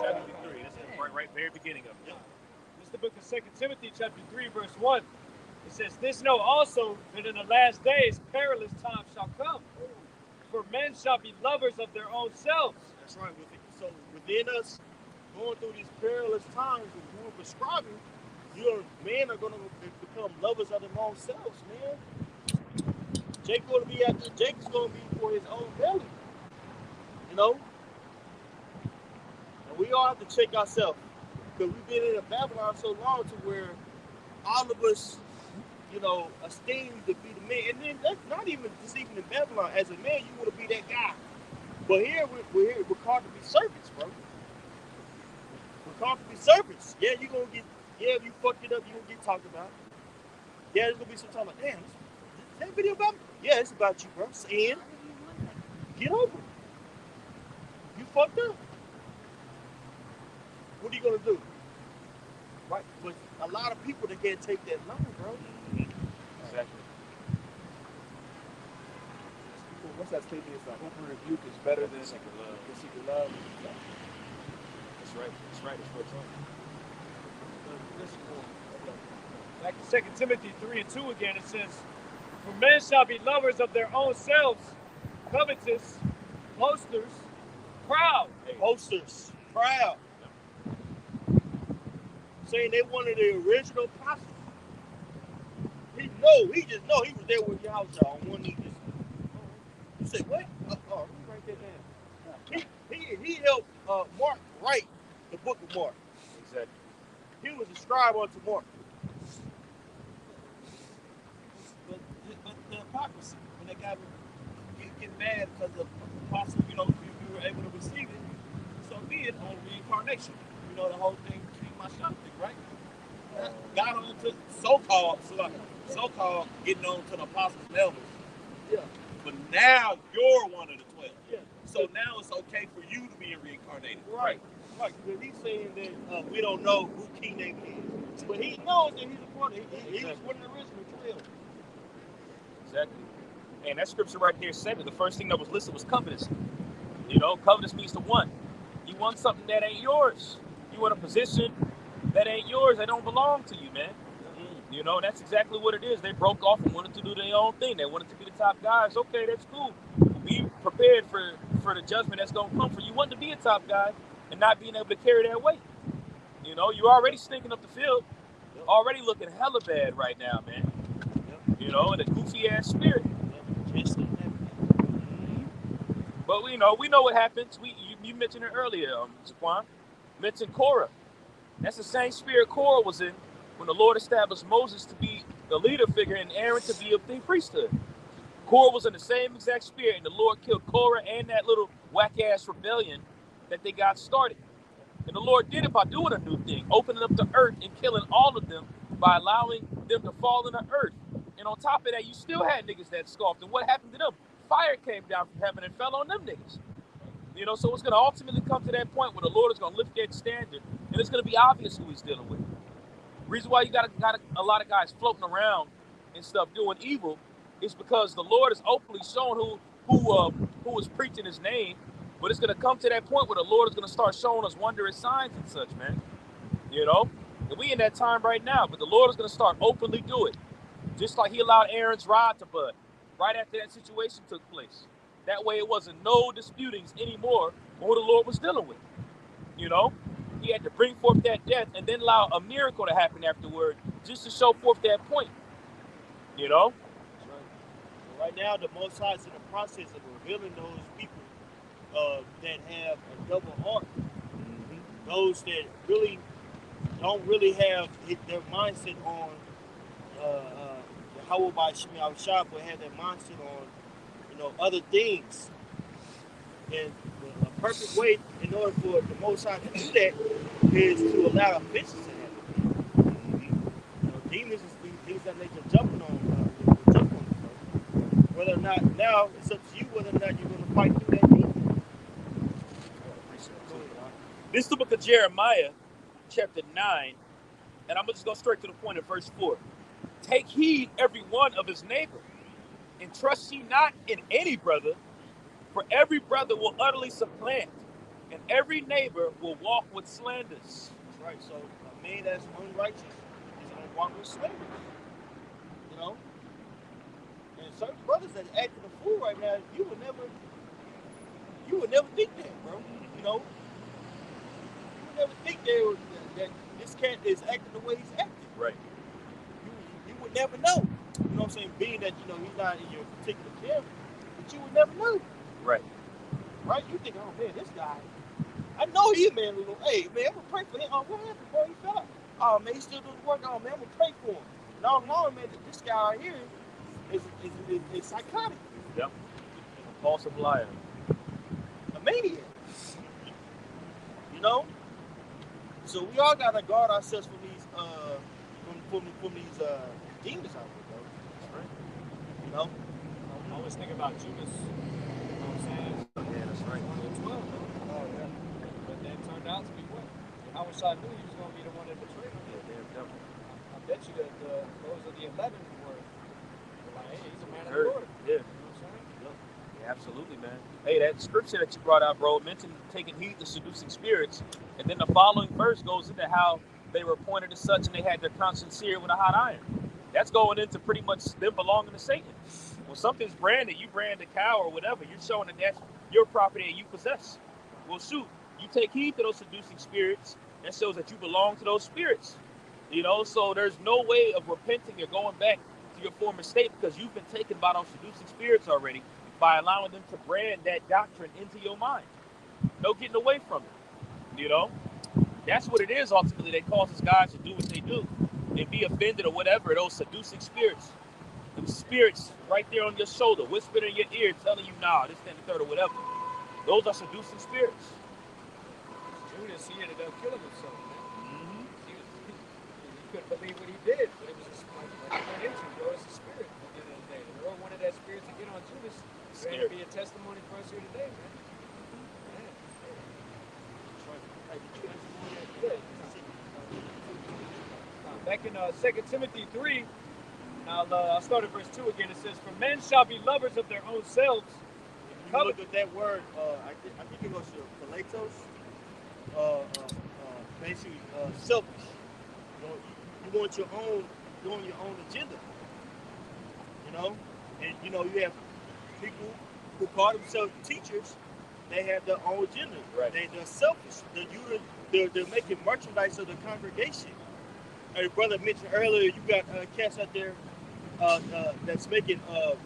Speaker 1: Chapter 3. That's right very beginning of it.
Speaker 3: This is the book of 2 Timothy, chapter 3, verse 1. It says, "This know also, that in the last days perilous times shall come. For men shall be lovers of their own selves."
Speaker 2: That's right. So within us, going through these perilous times, when we're prescribing, men are going to become lovers of their own selves, man. Jake's going to be for his own belly, you know. And we all have to check ourselves, because we've been in Babylon so long to where all of us, you know, esteem to be the man. And then that's not even just even in Babylon. As a man, you want to be that guy. But here we're called to be servants, bro. We're called to be servants. Yeah, you're gonna get. Yeah, if you fucked it up, you're gonna get talked about. Yeah, there's gonna be some time like, damn, is that video about me? Yeah, it's about you, bro. And get over it. You fucked up. What are you gonna do? Right? But a lot of people, they can't take that long, bro.
Speaker 1: Exactly.
Speaker 4: What's that statement? It's hope and rebuke is better than
Speaker 1: secret love.
Speaker 4: secret love.
Speaker 1: That's right. That's right. That's what it's on.
Speaker 3: Back to 2 Timothy 3 and 2 again, it says, "For men shall be lovers of their own selves, covetous, boasters, proud."
Speaker 2: Boasters, proud. Saying they wanted the original apostles. He just know he was there with Yahusha on one knee. You say what? Let me write that down. He helped Mark write the book of Mark.
Speaker 1: Exactly.
Speaker 2: He was a scribe unto Mark. But the hypocrisy, when that guy would get mad because of apostle, you know, you were able to receive it. So be it on reincarnation. You know, the whole thing, keep my shot thing, right? Got on to so-called getting on to the apostles' levels.
Speaker 4: Yeah.
Speaker 2: But now you're one of the 12.
Speaker 4: Yeah.
Speaker 2: So now it's okay for you to be reincarnated.
Speaker 1: Right.
Speaker 2: Right. Because he's saying that we don't know who King David is. But he knows that he's a part of it. He was one of the original 12.
Speaker 1: Exactly. And that scripture right there said it. The first thing that was listed was covetous. You know, covetous means to want. You want something that ain't yours. You want a position that ain't yours, that don't belong to you, man. You know, that's exactly what it is. They broke off and wanted to do their own thing. They wanted to be the top guys. Okay, that's cool. Be prepared for the judgment that's going to come for you. Wanting to be a top guy and not being able to carry that weight. You know, you're already stinking up the field. Already looking hella bad right now, man. You know, in a goofy-ass spirit. But we know what happens. You mentioned it earlier, Jaquan. Mentioned Korah. That's the same spirit Korah was in when the Lord established Moses to be the leader figure and Aaron to be of the priesthood. Korah was in the same exact spirit, and the Lord killed Korah and that little whack-ass rebellion that they got started. And the Lord did it by doing a new thing, opening up the earth and killing all of them by allowing them to fall in the earth. And on top of that, you still had niggas that scoffed. And what happened to them? Fire came down from heaven and fell on them niggas. You know, so it's going to ultimately come to that point where the Lord is going to lift that standard, and it's going to be obvious who he's dealing with. Reason why you got a lot of guys floating around and stuff doing evil is because the Lord is openly showing who is preaching his name. But it's going to come to that point where the Lord is going to start showing us wondrous signs and such, man. You know, and we in that time right now, but the Lord is going to start openly do it, just like he allowed Aaron's rod to bud right after that situation took place. That way it wasn't no disputings anymore on who the Lord was dealing with. You know, he had to bring forth that death and then allow a miracle to happen afterward just to show forth that point. You know?
Speaker 2: That's right. So right now, the Most High is in the process of revealing those people that have a double heart. Mm-hmm. Those that really don't really have their mindset on how about Shemi Al-Shah, but have their mindset on, you know, other things. And a perfect way in order for the Most High to do that is to allow offenses to happen. Mm-hmm. You know, demons is things that they just jumping on. Whether or not, now it's up to you whether or not you're going to fight through that demon.
Speaker 1: This is the book of Jeremiah, chapter 9, and I'm just going straight to the point of verse 4. Take heed every one of his neighbor, and trust ye not in any brother, for every brother will utterly supplant, and every neighbor will walk with slanders.
Speaker 2: Right. So a man that's unrighteous is on walk with slavery. You know? And certain brothers that acting a fool right now, you would never think that, bro. You know? You would never think that this cat is acting the way he's acting.
Speaker 1: Right.
Speaker 2: You would never know. You know what I'm saying? Being that, you know, he's not in your particular camp, but you would never know.
Speaker 1: Right.
Speaker 2: Right? You think, oh man, this guy, I know he a man. Hey man, I'm gonna pray for him. Oh, what happened, bro? He fell out. Oh man, he's still doing the work. Oh man, I'm gonna pray for him. And all in all, man, this guy right here is psychotic.
Speaker 1: Yep. A compulsive liar.
Speaker 2: A maniac. You know? So we all gotta guard ourselves from these from these demons out there, bro.
Speaker 1: That's right.
Speaker 2: You know?
Speaker 3: I always think about Judas. You know what I'm saying?
Speaker 1: Yeah, that's right.
Speaker 3: 1 of the 12. Oh, yeah. But then turned out to be what? I wish I knew he was going to be the one that betrayed him.
Speaker 1: Yeah, damn devil.
Speaker 3: I bet you that those are the 11 were like, hey, he's a man of the
Speaker 1: Heard.
Speaker 3: Lord.
Speaker 1: Yeah.
Speaker 3: You know what I'm saying?
Speaker 1: Yeah, absolutely, man. Hey, that scripture that you brought out, bro, mentioned taking heed to seducing spirits, and then the following verse goes into how they were appointed as such and they had their conscience seared with a hot iron. That's going into pretty much them belonging to Satan. When something's branded, you brand a cow or whatever, you're showing that that's your property and you possess. Well, shoot, you take heed to those seducing spirits, that shows that you belong to those spirits. You know, so there's no way of repenting or going back to your former state because you've been taken by those seducing spirits already by allowing them to brand that doctrine into your mind. No getting away from it. You know, that's what it is ultimately that causes guys to do what they do and be offended or whatever, those seducing spirits. Them spirits right there on your shoulder, whispering in your ear, telling you, nah, this, that, and the third, or whatever. Those are seducing spirits.
Speaker 3: Judas, he ended up killing himself, man.
Speaker 1: Mm-hmm.
Speaker 3: He couldn't believe what he did, but it was just like he went into, bro. It's a spirit at the end of the day. The Lord wanted that spirit to get on Judas. It's going to be a testimony for us here today, man. Back in 2 Timothy 3, I'll start at verse 2 again. It says, for men shall be lovers of their own selves.
Speaker 2: If you look at that word, I think it goes to philetos, basically selfish. You want your own, doing your own agenda. You know? And you know, you have people who call themselves teachers, they have their own agenda.
Speaker 1: Right.
Speaker 2: They're selfish. They're making merchandise of the congregation. Our brother mentioned earlier, you got cats out there that's making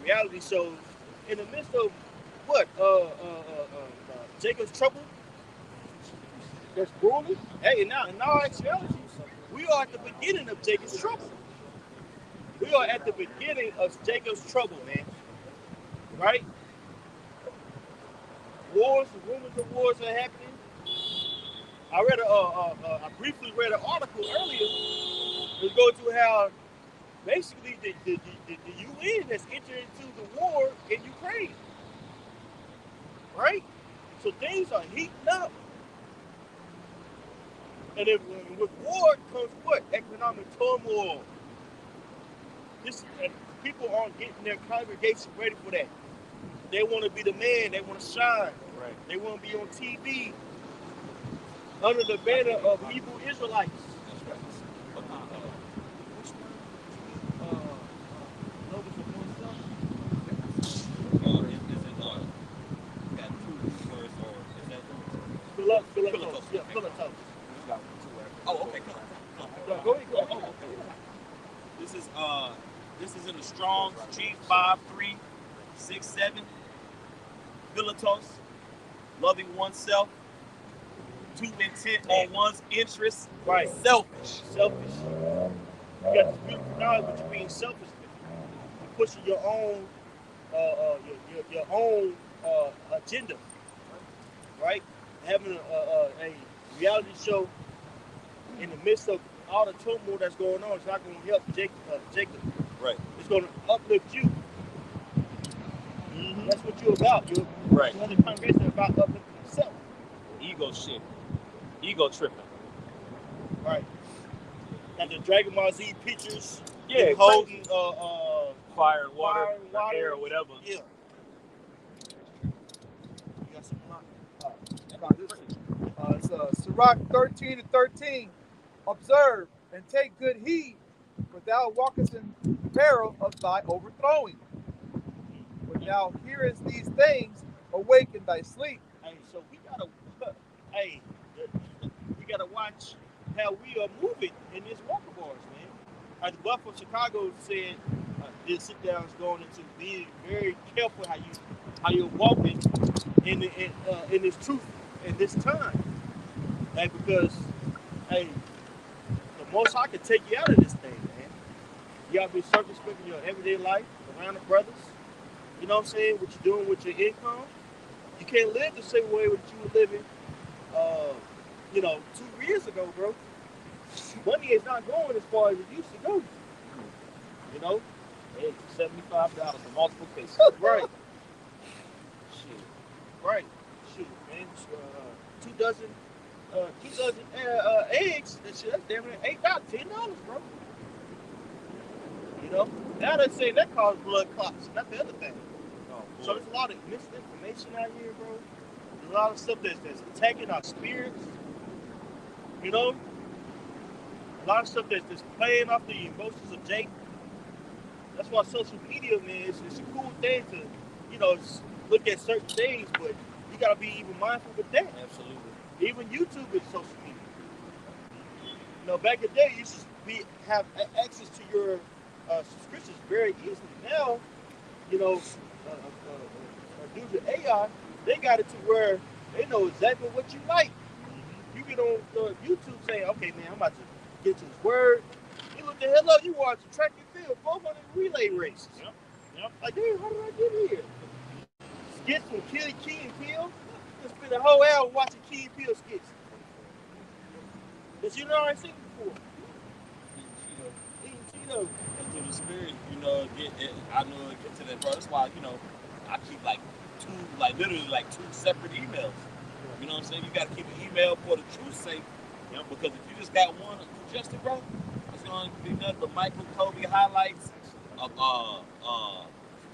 Speaker 2: reality shows in the midst of what? Jacob's trouble? That's brewing? Hey, now in all actuality, we are at the beginning of Jacob's trouble. We are at the beginning of Jacob's trouble, man. Right? Wars, rumors of wars are happening. I briefly read an article earlier. It goes to how basically the UN has entered into the war in Ukraine. Right? So things are heating up. And with war comes what? Economic turmoil. And people aren't getting their congregation ready for that. They want to be the man. They want to shine.
Speaker 1: Right.
Speaker 2: They want to be on TV under the banner of Hebrew Israelites.
Speaker 5: Oh, okay,
Speaker 2: Go ahead.
Speaker 5: Oh, okay. This is in the Strong's G5367. Philetos, loving oneself, too intent on one's interests,
Speaker 2: Right.
Speaker 5: selfish.
Speaker 2: You got this beautiful knowledge, but you're being selfish. You're pushing your own, your own agenda, right? Having a reality show in the midst of all the turmoil that's going on, it's not going to help Jacob.
Speaker 5: Right.
Speaker 2: It's going to uplift you.
Speaker 1: Mm-hmm.
Speaker 2: That's what you're about. You're
Speaker 1: Right.
Speaker 2: the congregation about uplifting yourself.
Speaker 1: Ego shit. Ego tripping.
Speaker 2: Right. Got the Dragon Ball Z pictures.
Speaker 1: Yeah,
Speaker 2: holding
Speaker 1: fire and water,
Speaker 2: fire and water.
Speaker 1: air or whatever.
Speaker 2: Yeah. You got some
Speaker 4: It's Sirach 13 and 13. Observe and take good heed, for thou walkest in peril of thy overthrowing. When thou hearest these things, awake in thy sleep.
Speaker 2: Hey, so we gotta, hey, we gotta watch how we are moving in this walk of ours, man. The Buff from Chicago said this sit down is going into being very careful how you're walking in this truth in this time, hey, because hey, the Most High can take you out of this thing, man. You gotta be circumspect in your everyday life around the brothers. You know what I'm saying? What you're doing with your income. You can't live the same way that you were living, 2 years ago, bro. Money is not going as far as it used to go. You know?
Speaker 1: Hey, $75 in multiple cases.
Speaker 2: Right. Shit. Right. Shoot, man. Two dozen eggs. That's damn near $8, $10, bro. You know? Now they're saying that causes blood clots, not the other thing.
Speaker 1: Oh,
Speaker 2: So there's a lot of misinformation out here, bro. There's a lot of stuff that's attacking our spirits. You know? A lot of stuff that's playing off the emotions of Jake. That's why social media, man, it's a cool thing to, look at certain things, but you gotta be even mindful with that.
Speaker 1: absolutely.
Speaker 2: Even YouTube is social media. Back in the day, you used to have access to your subscriptions very easily. Now, due to AI, they got it to where they know exactly what you like. You get on YouTube saying, okay, man, I'm about to get to this word. You look the hell up, you watch a track and field, 400 relay races.
Speaker 1: Yep.
Speaker 2: Like, damn, how did I get here? Skits from Key and Peele. Just spent a whole hour watching Key and Peele skits. Because you know I've seen before. Eating Cheetos.
Speaker 5: And through the spirit, I know it get to that, bro. That's why, I keep literally two separate emails. You know what I'm saying? You got to keep an email for the truth's sake. Because if you just got one congested, bro, it's going to be nothing but Michael Kobe highlights of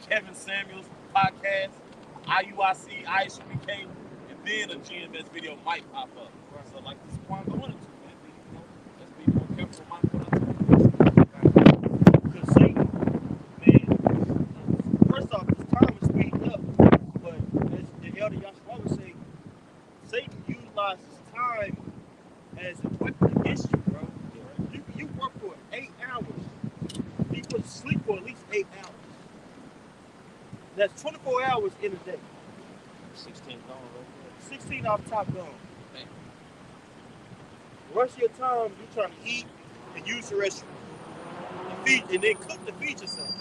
Speaker 5: Kevin Samuels podcast, IUIC, ISUBK, and then a GMS video might pop up. So, this is what I'm going into, man. Let's be more careful
Speaker 2: Because Satan, man, first off, this time is speeding up. But as the elder Yashua was saying, Satan utilizes time as a weapon against you, bro. You work for 8 hours. You put sleep for at least 8 hours. That's 24 hours in a day.
Speaker 5: 16 gone,
Speaker 2: 16 off top gone.
Speaker 5: Man.
Speaker 2: The rest of your time, you're trying to eat and use the restroom. And then cook to feed yourself.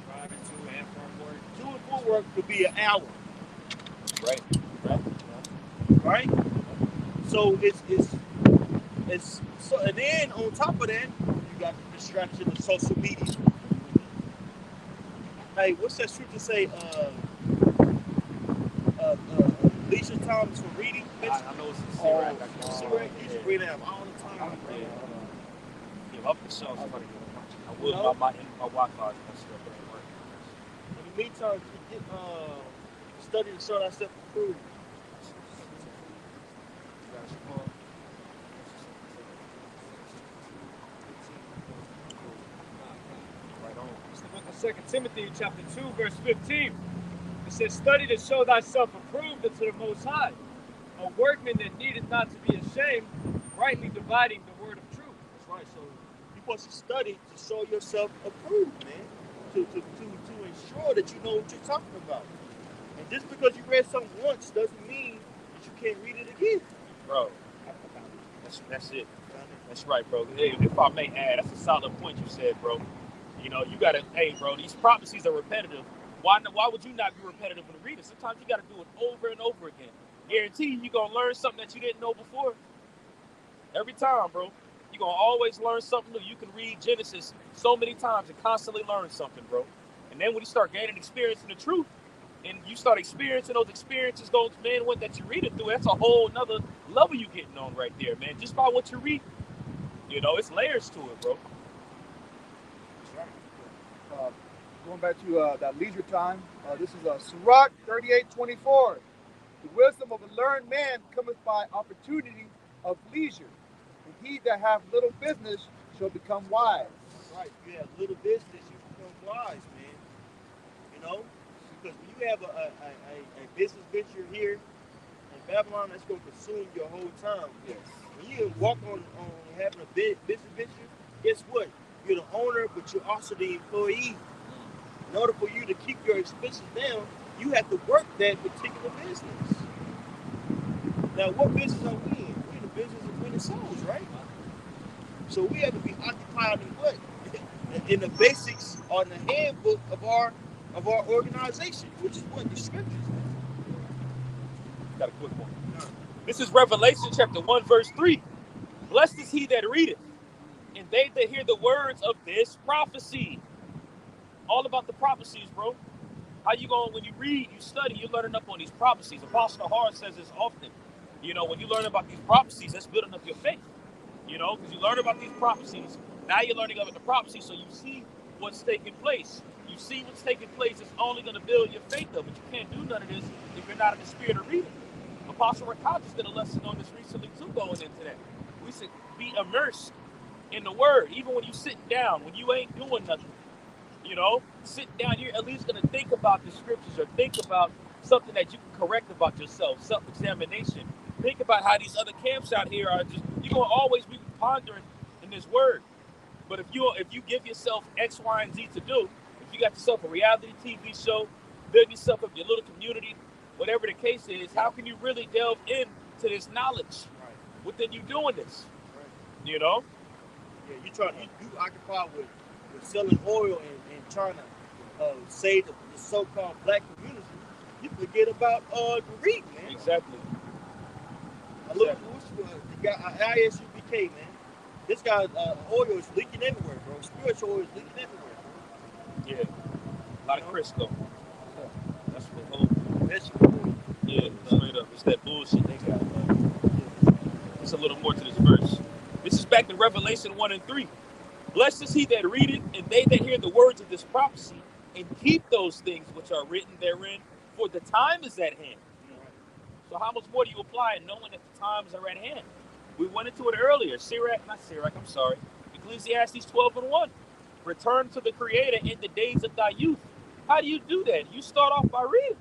Speaker 3: Driving to and from work.
Speaker 2: To and from work could be an hour.
Speaker 1: Right.
Speaker 2: Right? So it's so, and then on top of that, you got the distraction of social media. Hey, what's that scripture say? Leisure time is for reading.
Speaker 1: I know it's a Sirach.
Speaker 2: Sirach, you should read that all the time.
Speaker 1: Yeah, up the shelf. I will my Wi-Fi is messed up, but it works.
Speaker 2: In the meantime, you get study to show thyself approved.
Speaker 3: It's the book of 2 Timothy, chapter 2, verse 15. It says, study to show thyself approved unto the Most High, a workman that needeth not to be ashamed, rightly dividing the word of truth.
Speaker 2: That's right. So you're supposed to study to show yourself approved, man. To ensure that you know what you're talking about. And just because you read something once doesn't mean that you can't read it again.
Speaker 1: Bro, that's it. That's right, bro. Hey, if I may add, that's a solid point you said, bro. You gotta, hey, bro, these prophecies are repetitive. Why would you not be repetitive when reading? Sometimes you gotta do it over and over again. Guarantee you're gonna learn something that you didn't know before. Every time, bro. You're gonna always learn something new. You can read Genesis so many times and constantly learn something, bro. And then when you start gaining experience in the truth, and you start experiencing those experiences, those what that you're reading through, that's a whole nother level you getting on right there, man. Just by what you read. It's layers to it, bro.
Speaker 4: Going back to that leisure time, this is Sirach 38:24. The wisdom of a learned man cometh by opportunity of leisure, And he that hath little business shall become wise.
Speaker 2: Right. You have little business, you become wise, man. You know? Because when you have a business venture here in Babylon, that's going to consume your whole time.
Speaker 4: Yes.
Speaker 2: When you walk on having a business venture, guess what? You're the owner, but you're also the employee. In order for you to keep your expenses down, you have to work that particular business. Now, what business are we in? We're in the business of winning souls, right? So we have to be occupied in what? In the basics or in the handbook of our organization, which is what? The scriptures.
Speaker 1: Got a quick one. This is Revelation chapter 1, verse 3. Blessed is he that readeth, and they that hear the words of this prophecy. All about the prophecies, bro. How you going, when you read, you study, you're learning up on these prophecies. Apostle Hart says this often. You know, when you learn about these prophecies, that's building up your faith. You know, because you learn about these prophecies. Now you're learning about the prophecy, so you see what's taking place. You see what's taking place. It's only going to build your faith up, but you can't do none of this if you're not in the spirit of reading. Apostle Rakaj just did a lesson on this recently, too, going into that. We should be immersed in the word, even when you sitting down, when you ain't doing nothing. You know, sitting down, you're at least going to think about the scriptures or think about something that you can correct about yourself, self-examination. Think about how these other camps out here are just, you're going to always be pondering in this word. But if you give yourself X, Y, and Z to do, if you got yourself a reality TV show, build yourself up your little community, whatever the case is, how can you really delve into this knowledge within you doing this? You know?
Speaker 2: Yeah, you occupy with selling oil and trying to save the so-called black community. You forget about the reap, man.
Speaker 1: Exactly.
Speaker 2: I look at the guy ISUBK, man. This guy's oil is leaking everywhere, bro. Spiritual oil is leaking everywhere, bro.
Speaker 1: Yeah. A lot of Crisco. That's the whole
Speaker 2: vegetable oil.
Speaker 1: Yeah, straight up. It's that bullshit they got. It's a little more to this verse. This is back in Revelation 1 and 3. Blessed is he that readeth, and they that hear the words of this prophecy, and keep those things which are written therein, for the time is at hand. So how much more do you apply it knowing that the times are at hand? We went into it earlier. Ecclesiastes 12 and 1. Return to the Creator in the days of thy youth. How do you do that? You start off by reading,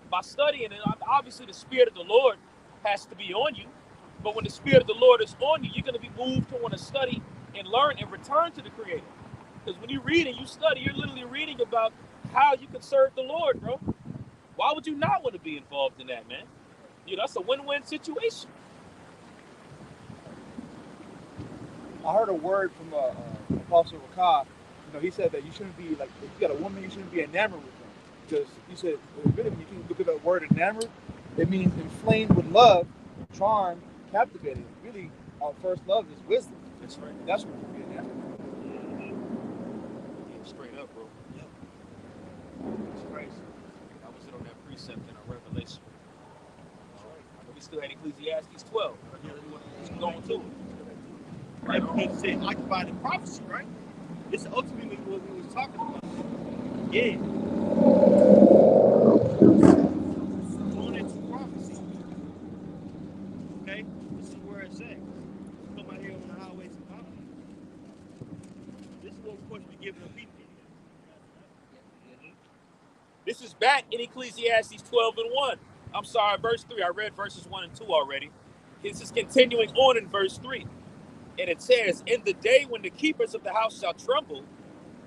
Speaker 1: by studying, and obviously the Spirit of the Lord has to be on you. But when the Spirit of the Lord is on you, you're going to be moved to want to study and learn and return to the Creator. Because when you read and you study, you're literally reading about how you can serve the Lord, bro. Why would you not want to be involved in that, man? You know, that's a win-win situation.
Speaker 4: I heard a word from Apostle Rakah. You know, he said that you shouldn't be like, if you got a woman, you shouldn't be enamored with them. Because he said, really, when you can look at that word enamored, it means inflamed with love, charmed, captivated. Really, our first love is wisdom.
Speaker 1: That's right.
Speaker 4: That's what you be enamored.
Speaker 1: Yeah, straight up, bro.
Speaker 2: Yep.
Speaker 1: It's crazy. I was in on that precept in our Revelation. But we still had Ecclesiastes 12. It's going to it.
Speaker 2: Right, because it said occupy the prophecy, right? This is ultimately what we was talking about. Yeah. Going into prophecy. Okay? This is where it's at. Come out here on the highways and byways. This is what we're supposed to be giving the people.
Speaker 1: This is back in Ecclesiastes 12 and 1. I'm sorry, verse 3. I read verses 1 and 2 already. This is continuing on in verse 3. And it says, in the day when the keepers of the house shall tremble,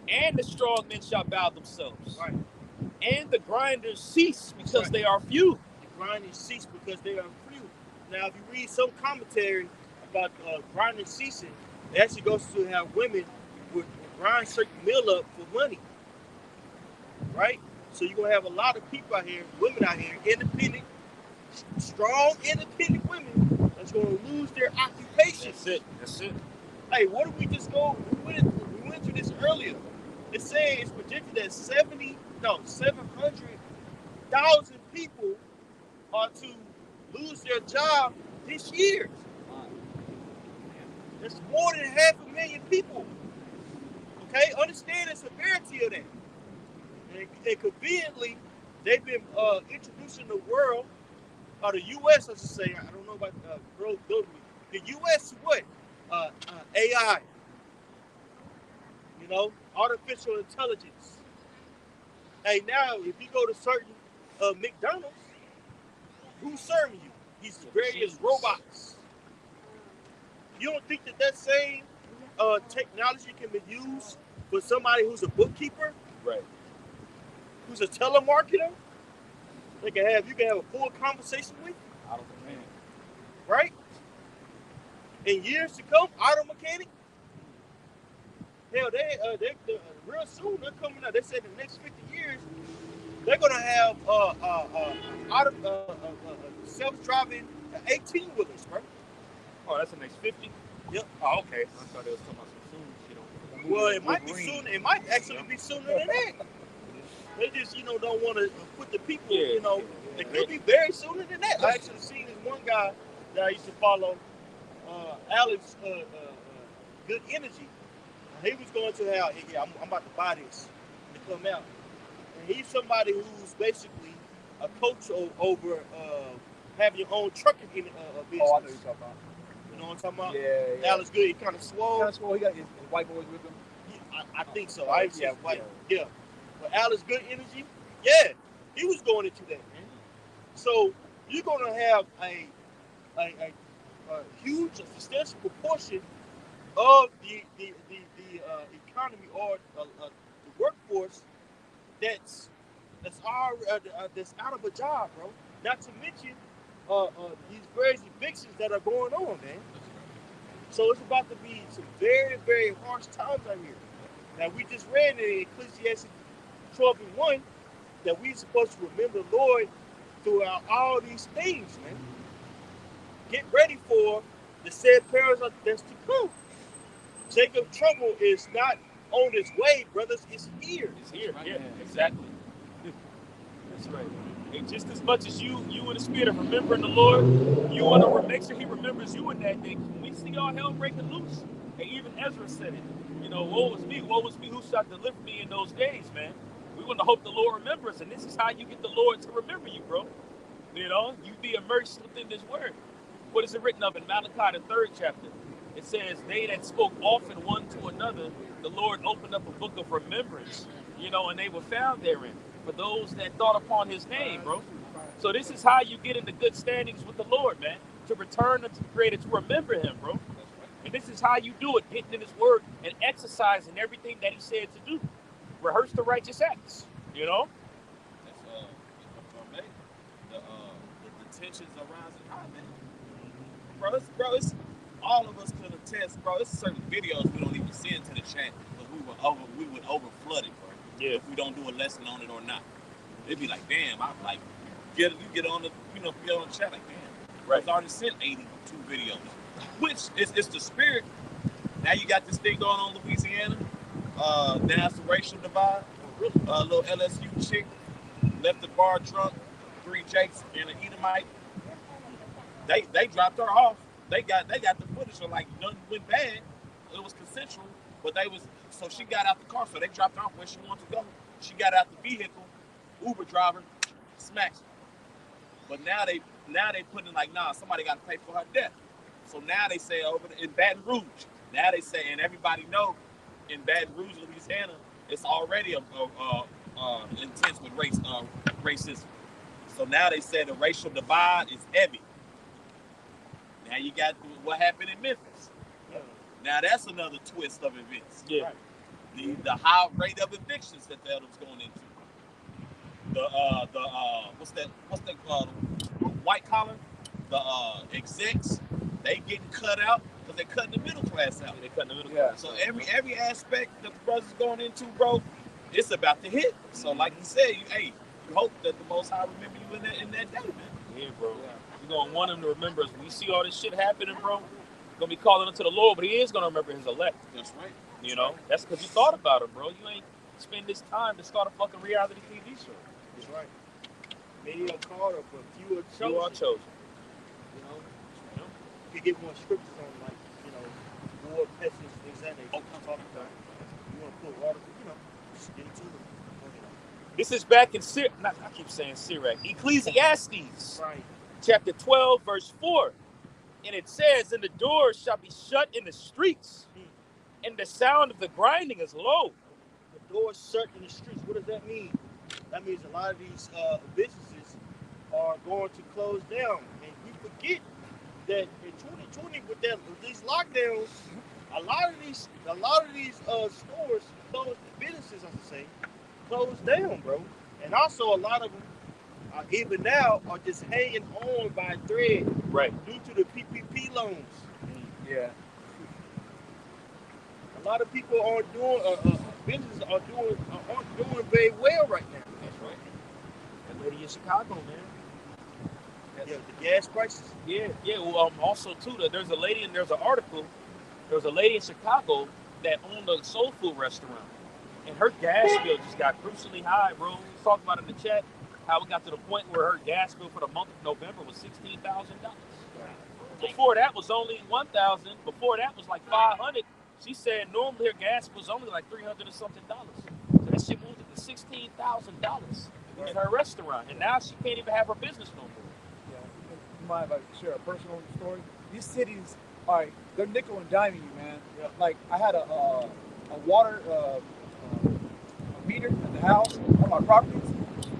Speaker 1: and the strong men shall bow themselves,
Speaker 2: Right.
Speaker 1: and the grinders cease because they are few.
Speaker 2: The grinders cease because they are few. Now, if you read some commentary about grinders ceasing, it actually goes to have women would grind certain meal up for money. Right? So you're going to have a lot of people out here, women out here, independent, strong, independent women that's going to lose their occupation.
Speaker 1: That's it.
Speaker 2: Hey, what did we just go? We went through this earlier. It says it's projected that 700,000 people are to lose their job this year. That's more than 500,000 people. Okay, understand the severity of that. And conveniently, they've been introducing the world, or the U.S., I should say, I don't know about globally. The U.S. what? AI, artificial intelligence. Hey, now if you go to certain McDonald's, who's serving you? These various robots. You don't think that same technology can be used for somebody who's a bookkeeper,
Speaker 1: Right.
Speaker 2: who's a telemarketer? You can have a full conversation with,
Speaker 1: I don't think, man.
Speaker 2: right? In years to come, auto mechanic. Hell, they real soon they're coming out. They said in the next 50 years they're gonna have self-driving 18-wheelers, bro.
Speaker 1: Oh, that's the next 50?
Speaker 2: Yep.
Speaker 1: Oh, okay. I thought they was talking about some soon shit on.
Speaker 2: Well, it might be soon. It might actually be sooner than that. They just, don't want to put the people, it could be very sooner than that. I actually seen this one guy that I used to follow, Alex, Good Energy. He was going to have, I'm about to buy this to come out. And he's somebody who's basically a coach over having your own trucking business.
Speaker 4: Oh, I know you're talking about.
Speaker 2: You know what I'm talking about?
Speaker 4: Yeah.
Speaker 2: Alex Good, he kind of swole.
Speaker 4: He got his white boys with him.
Speaker 2: I think so. I ain't seen white. Yeah. But Alex Good Energy, yeah, he was going into that, man. So you're gonna have a huge, substantial proportion of the economy or the workforce that's out of a job, bro. Not to mention these various evictions that are going on, man. So it's about to be some very, very harsh times out here. Now we just read in Ecclesiastes 12:1 that we're supposed to remember the Lord throughout all these things, man. Get ready for the said perils that's to come. Jacob's trouble is not on its way, brothers. It's here.
Speaker 1: It's here. Yeah, exactly. That's right. And just as much as you in the spirit of remembering the Lord, you want to make sure He remembers you in that day. We see all hell breaking loose, and even Ezra said it. Woe is me, who shall deliver me in those days, man. We want to hope the Lord remembers, and this is how you get the Lord to remember you, bro. You be immersed within this word. What is it written of in Malachi, the 3rd chapter? It says, they that spoke often one to another, the Lord opened up a book of remembrance, and they were found therein for those that thought upon His name, bro. So this is how you get into good standings with the Lord, man, to return unto the Creator, to remember Him, bro. And this is how you do it, getting in His word and exercising everything that He said to do. Rehearse the righteous acts,
Speaker 5: That's the tensions are rising high, man. Bro, it's all of us could attest, bro. It's certain videos we don't even send to the chat because we would over flood it, bro.
Speaker 1: Yeah.
Speaker 5: If we don't do a lesson on it or not, it'd be like, damn. I'm like, get on the get on the chat, like, damn.
Speaker 1: Right.
Speaker 5: I've already sent 82 videos, which is the spirit. Now you got this thing going on in Louisiana. Now it's the racial divide. A little LSU chick left the bar drunk, 3 Jakes and an Edomite. They dropped her off. They got the footage of like nothing went bad. It was consensual, but so she got out the car. So they dropped her off where she wanted to go. She got out the vehicle. Uber driver smacked her. But now they putting like, nah, somebody got to pay for her death. So now they say in Baton Rouge. Now they say, and everybody know in Baton Rouge, Louisiana, it's already intense with racism. So now they say the racial divide is heavy. Now you got what happened in Memphis. Now that's another twist of events.
Speaker 1: Yeah.
Speaker 5: The high rate of evictions that was going into. What's that white collar? The execs, they getting cut out because they're cutting the middle class out.
Speaker 1: They cutting the middle class.
Speaker 5: So every aspect that the brothers going into, bro, it's about to hit. So like you said, you hope that the Most High remember you in that day, man.
Speaker 1: Yeah, bro. You're going to want Him to remember us. When you see all this shit happening, bro, you're going to be calling unto the Lord, but He is going to remember His elect.
Speaker 5: That's right.
Speaker 1: That's because you thought about Him, bro. You ain't spend this time to start a fucking reality TV show.
Speaker 2: That's right. Many are called, but few are chosen.
Speaker 1: You are chosen.
Speaker 2: You can get more scriptures on, like, war, pestilence, things like that. You want to put water, just get into it.
Speaker 1: This is back in I keep saying Sirach. Ecclesiastes.
Speaker 2: Right.
Speaker 1: Chapter 12, verse 4. And it says, and the doors shall be shut in the streets, and the sound of the grinding is low.
Speaker 2: The doors shut in the streets. What does that mean? That means a lot of these businesses are going to close down. And we forget that in 2020 with these lockdowns, a lot of these stores closed, businesses I should say, closed down, bro. And also a lot of them even now are just hanging on by a thread,
Speaker 1: right,
Speaker 2: due to the PPP loans.
Speaker 4: Yeah.
Speaker 2: A lot of people aren't doing businesses aren't doing very well right now.
Speaker 1: That's right. That lady in Chicago, man.
Speaker 2: Yeah, the gas prices.
Speaker 1: Yeah. Well, also too, there's an article. There was a lady in Chicago that owned a soul food restaurant, and her gas bill just got crucially high, bro. We was talking about it in the chat how it got to the point where her gas bill for the month of November was $16,000. Before that was only $1,000. Before that was like $500. She said normally her gas was only like $300 or something. So that shit moved to $16,000 in her restaurant, and now she can't even have her business no more.
Speaker 4: Yeah. You mind if I share a personal story? These cities, all right, they're nickel and diming you, man.
Speaker 2: Yeah.
Speaker 4: Like I had a water meter at the house on my properties.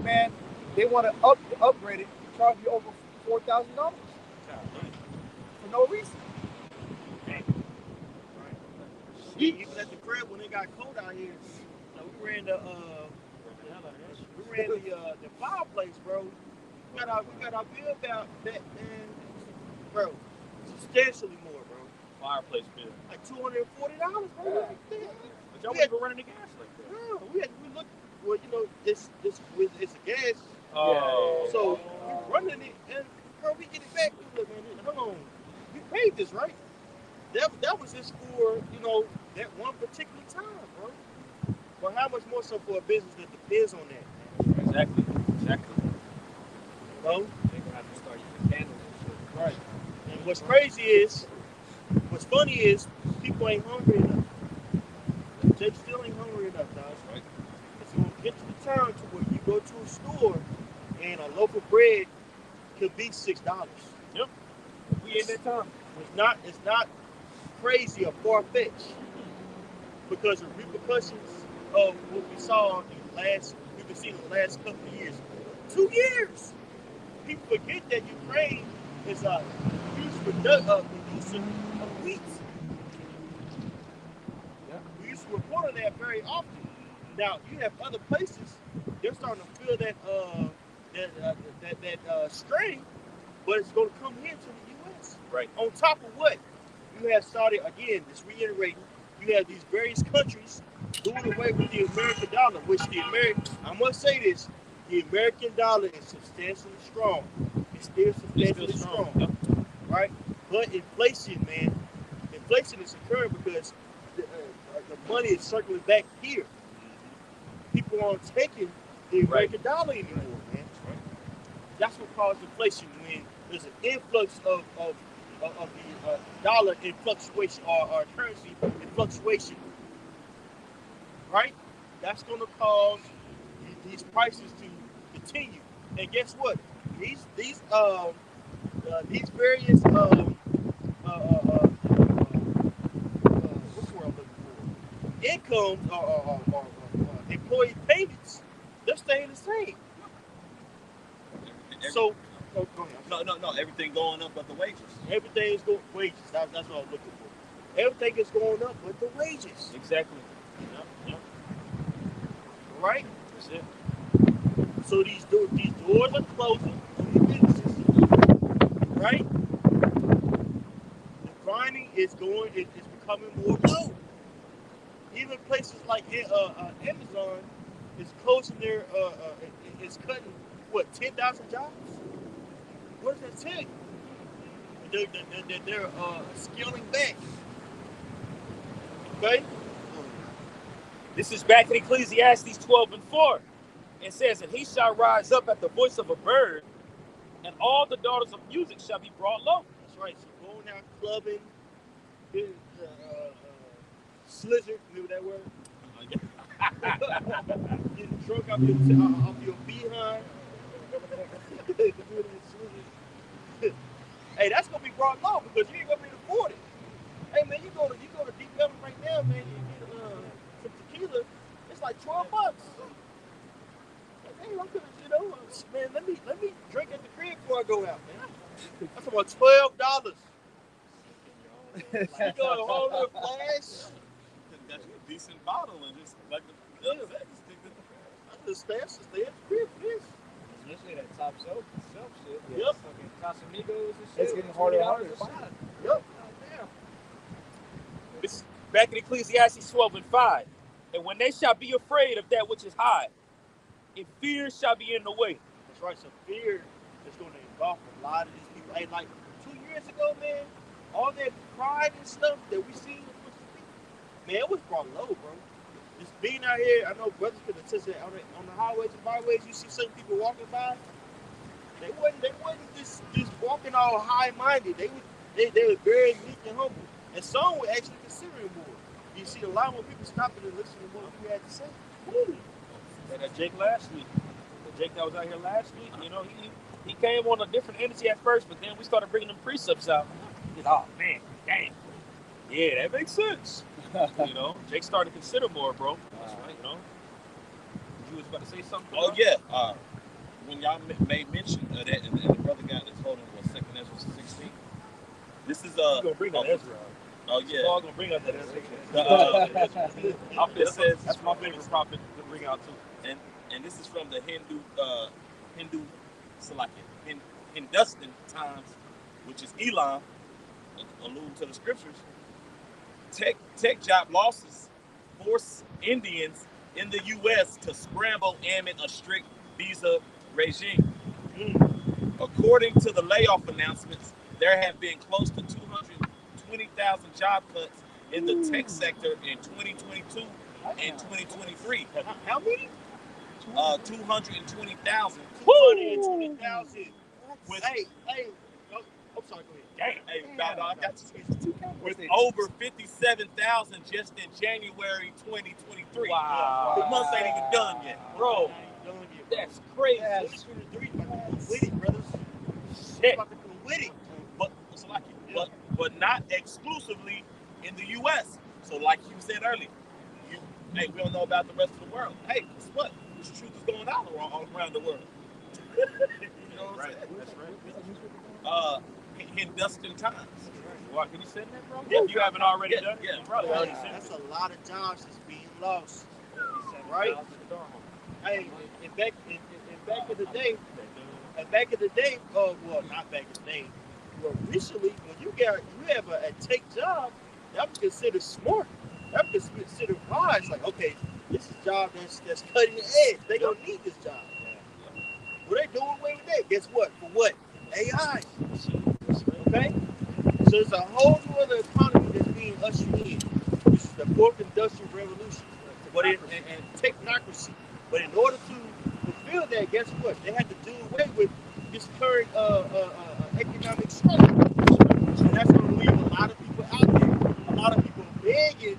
Speaker 4: Man, they want to upgrade it, charge me over $4,000 for no reason.
Speaker 2: Even at the crib when it got cold out here, we ran the fireplace, bro. We got our bill about that, man, bro, substantially more, bro.
Speaker 1: Fireplace bill.
Speaker 2: Like $240, bro.
Speaker 1: But y'all weren't even running the gas like that.
Speaker 2: No, we looked. Well, you know, it's a gas.
Speaker 1: Oh.
Speaker 2: So we running it, and bro, we get it back. We look, man, hold on, we paid this, right? That was just for, you know, that one particular time, bro. But how much more so for a business that depends on that, man?
Speaker 1: Exactly.
Speaker 2: You know?
Speaker 3: They're gonna have to start using candles and shit.
Speaker 2: Right. And what's funny is people ain't hungry enough. They still ain't hungry enough, guys.
Speaker 1: Right.
Speaker 2: It's gonna get to the time to where you go to a store and a loaf of bread could be $6.
Speaker 1: Yep. We in that time.
Speaker 2: It's not crazy or far-fetched, because the repercussions of what we saw we've been seeing in the last couple of years. 2 years. People forget that Ukraine is a huge producer of wheat.
Speaker 4: Yeah.
Speaker 2: We used to report on that very often. Now you have other places, they're starting to feel that strain, but it's going to come here to the U.S.
Speaker 1: Right.
Speaker 2: On top of what? You have Saudi, again, just reiterating, you have these various countries doing away with the American dollar, which I must say this, the American dollar is substantially strong. It's still substantially strong.
Speaker 1: Yep.
Speaker 2: Right? But inflation, man, inflation is occurring because the money is circling back here. People aren't taking the American dollar anymore, man.
Speaker 1: Right.
Speaker 2: That's what causes inflation, when there's an influx of the dollar in fluctuation, or currency in fluctuation, right? That's going to cause these prices to continue. And guess what? These various what's the word I'm looking for? Incomes or employee payments, they're staying the same. So. Oh, go ahead.
Speaker 5: No. Everything going up but the wages.
Speaker 2: Everything is going wages. That's what I was looking for. Everything is going up but the wages.
Speaker 1: Exactly. Yep.
Speaker 2: Right?
Speaker 1: That's it.
Speaker 2: So these doors are closing on these businesses. Right? The grinding is becoming more low. Even places like Amazon is closing their is cutting 10,000 jobs. What does that tell you? They're scaling back. Okay?
Speaker 1: This is back in Ecclesiastes 12:4. It says, and he shall rise up at the voice of a bird, and all the daughters of music shall be brought low.
Speaker 2: That's right. So going out clubbing, slizzard, remember that word? Getting drunk off your behind. Hey, that's gonna be be brought low because you ain't gonna be able to afford it. Hey man, you go to Deep Ellum right now, man. You get some tequila. It's like $12. Like, hey, I'm gonna, man. Let me drink at the crib before I go out, man. That's about $12. You go a whole little flash.
Speaker 5: That's a decent bottle and just like the other said, just stick to the
Speaker 2: I just stay at the crib for this.
Speaker 3: Especially that top shelf shit.
Speaker 2: Yep.
Speaker 3: Fucking Casamigos and shit.
Speaker 4: It's getting harder and harder
Speaker 3: $20
Speaker 4: to
Speaker 3: a shot.
Speaker 4: find.
Speaker 2: Yep.
Speaker 3: Damn.
Speaker 1: This is back in Ecclesiastes 12:5. And when they shall be afraid of that which is high, and fear shall be in the way.
Speaker 2: That's right. So fear is going to engulf a lot of these people. Hey, like 2 years ago, man, all that pride and stuff that we seen, man, it was brought low, bro. Just being out here, I know brothers could attest that on the highways and byways, you see certain people walking by. They wasn't just walking all high-minded. They were very meek and humble, and some were actually considering more. You see a lot more people stopping and listening to what we had to say. Woo.
Speaker 1: And Jake last week, the Jake that was out here last week, he came on a different energy at first, but then we started bringing them precepts out. Oh man, dang. Yeah, that makes sense. Jake started to consider more, bro. That's right. You was about to say something?
Speaker 5: Oh yeah. When y'all made mention of that, and the brother got this holding was 2nd Ezra 16. This is
Speaker 1: You're gonna bring that Ezra.
Speaker 5: Oh yeah.
Speaker 1: Paul gonna bring out that Ezra.
Speaker 5: It says
Speaker 1: That's my favorite prophet to bring out too.
Speaker 5: and this is from the Hindustan Times, which is Elam, alluding to the scriptures. Tech job losses force Indians in the U.S. to scramble amid a strict visa regime. According to the layoff announcements, there have been close to 220,000 job cuts in the tech sector in 2022 and 2023.
Speaker 2: How many?
Speaker 5: 220,000.
Speaker 2: 220,000. Hey, I'm sorry, go ahead.
Speaker 5: Hey, I got you. With over 57,000 just in January 2023.
Speaker 1: Wow.
Speaker 5: The month ain't even done yet.
Speaker 1: Bro, that's crazy.
Speaker 2: 2023 about to come with it, brothers.
Speaker 1: Shit.
Speaker 2: About to come with it.
Speaker 5: But not exclusively in the U.S. So like you said earlier, we don't know about the rest of the world. Hey, guess what? This truth is going out all around the world. You know what I'm saying?
Speaker 1: That's right.
Speaker 5: Hindustan Times.
Speaker 1: What, can you send that, bro?
Speaker 5: Yeah.
Speaker 1: If you haven't already done it,
Speaker 5: Yeah.
Speaker 1: you probably already sent
Speaker 2: That's
Speaker 1: it.
Speaker 2: a lot of jobs that's being lost. Right? Hey, and back in the day, well, not back in the day, but recently, when you have a tech job, that was considered smart. That was considered wise. Like, okay, this is a job that's cutting the edge. They gonna need this job. Well, they doing away with that. Guess what? For what? AI. Okay? So it's a whole new other economy that's being ushered in. This is the 4th Industrial Revolution. But and technocracy. But in order to fulfill that, guess what? They had to do away with this current economic structure. And that's going to leave a lot of people out there. A lot of people begging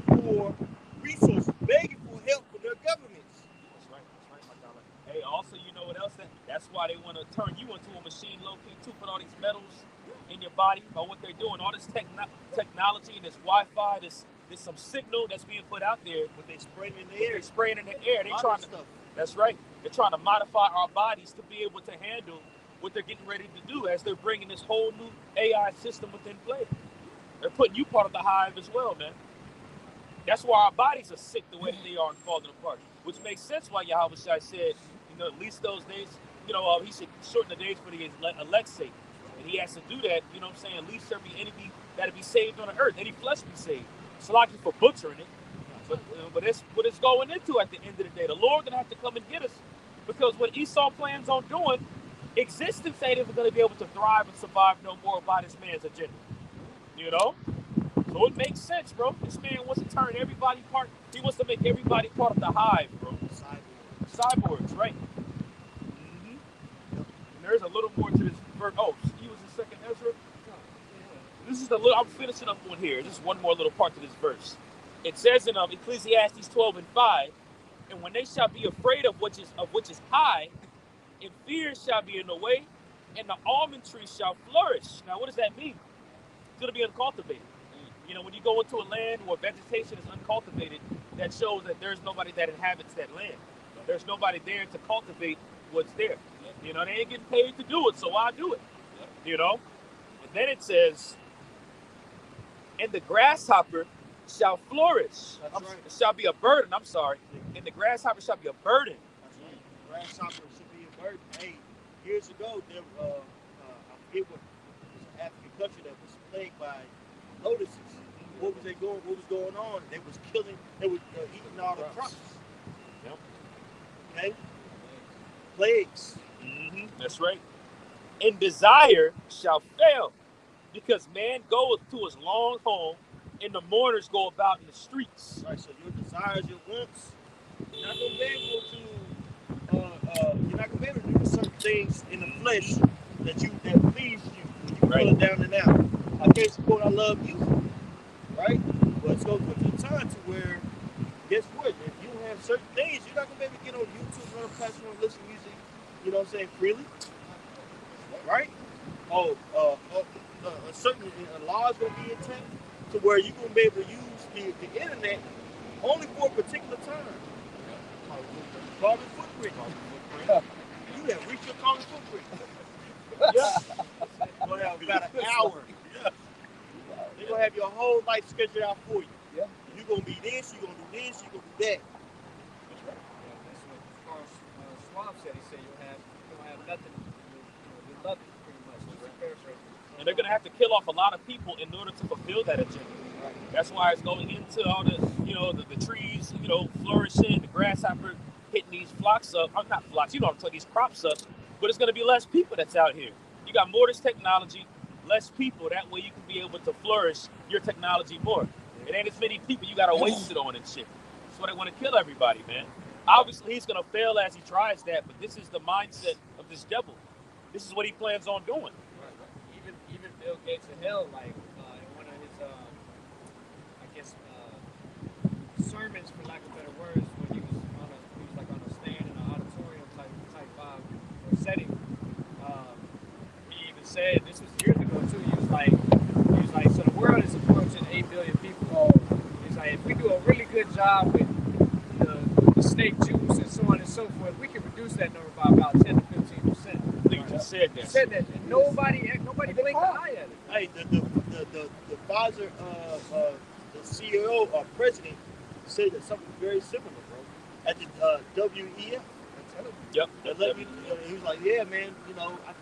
Speaker 2: for resources, begging for help from their governments.
Speaker 1: That's right, my dollar. Hey, also, you know what else? That's why they want to turn you into a machine low-key too, put all these metals in your body, or what they're doing, all this technology, this Wi-Fi, there's some signal that's being put out there.
Speaker 2: But they spraying in the air.
Speaker 1: They're spraying in the air. They're trying to
Speaker 2: stuff.
Speaker 1: That's right. They're trying to modify our bodies to be able to handle what they're getting ready to do as they're bringing this whole new AI system within play. They're putting you part of the hive as well, man. That's why our bodies are sick the way that they are and falling apart, which makes sense why Yahweh Shai said, at least those days, he should shorten the days for the elect's sake. And he has to do that, at least there be any that'll be saved on the earth, any flesh be saved. It's like for butchering it, but it's what it's going into at the end of the day. The Lord gonna have to come and get us, because what Esau plans on doing, existence ain't even gonna be able to thrive and survive no more by this man's agenda. So it makes sense, bro. This man wants to turn everybody part. He wants to make everybody part of the hive, bro. Cyborgs, right? Mm-hmm. And there's a little more to this verse. Oh, he was in 2nd Ezra. This is I'm finishing up on here. This is one more little part to this verse. It says in Ecclesiastes 12:5, and when they shall be afraid of which is high, and fear shall be in the way, and the almond tree shall flourish. Now, what does that mean? It's going to be uncultivated. You know, when you go into a land where vegetation is uncultivated, that shows that there's nobody that inhabits that land. There's nobody there to cultivate what's there. You know, they ain't getting paid to do it, so why do it? You know? And then it says, and the grasshopper shall flourish. It shall be a burden, I'm sorry. And the grasshopper shall be a burden.
Speaker 2: That's right. Grasshopper should be a burden. Hey, years ago, there, I forget what it was an African country that was plagued by lotuses. What was going on? They was eating all the crops.
Speaker 1: Yep.
Speaker 2: Okay? Plagues.
Speaker 1: Mm-hmm. That's right. And desire shall fail, because man goeth to his long home, and the mourners go about in the streets.
Speaker 2: Right, so your desires, your wants, you're not gonna be able to do certain things in the flesh that please you when you feel it down and out. I can't support I love you, right? But it's gonna come to a time to where, guess what? If you have certain things, you're not gonna be able to get on YouTube, run a platform, listen to music, you know what I'm saying, freely, right? A certain law is gonna be intact to where you're gonna be able to use the internet only for a particular time. Carbon footprint. You have reached your carbon footprint. Yeah. You're gonna have about an hour. Yeah. They're gonna have your whole life scheduled out for you.
Speaker 4: Yeah.
Speaker 2: You're gonna be this, you're gonna do this, you're gonna do that.
Speaker 3: That's right. That's what Carl Schwab said. He said you'll have nothing. You'll do nothing pretty much.
Speaker 1: And they're going to have to kill off a lot of people in order to fulfill that agenda.
Speaker 3: Right.
Speaker 1: That's why it's going into all the, the trees, flourishing, the grasshopper hitting these flocks up. Not flocks, I'm talking these crops up. But it's going to be less people that's out here. You got more this technology, less people. That way you can be able to flourish your technology more. It ain't as many people you got to waste it on and shit. That's why they want to kill everybody, man. Obviously, he's going to fail as he tries that, but this is the mindset of this devil. This is what he plans on doing.
Speaker 3: Even Bill Gates in hell, like in one of his, sermons, for lack of better words, when he was on a stand in an auditorium type setting. He even said, this was years ago too. He was like, so the world is approaching 8 billion people. He's like, if we do a really good job with the snake juice and so on and so forth, we can reduce that number by about 10 to 15%.
Speaker 1: You just said that.
Speaker 3: He said that, and nobody blinked an eye at it.
Speaker 2: Hey, the Pfizer, the CEO or president said that something very similar, bro. At the WEF.
Speaker 1: Yep.
Speaker 2: He was like, yeah, man. I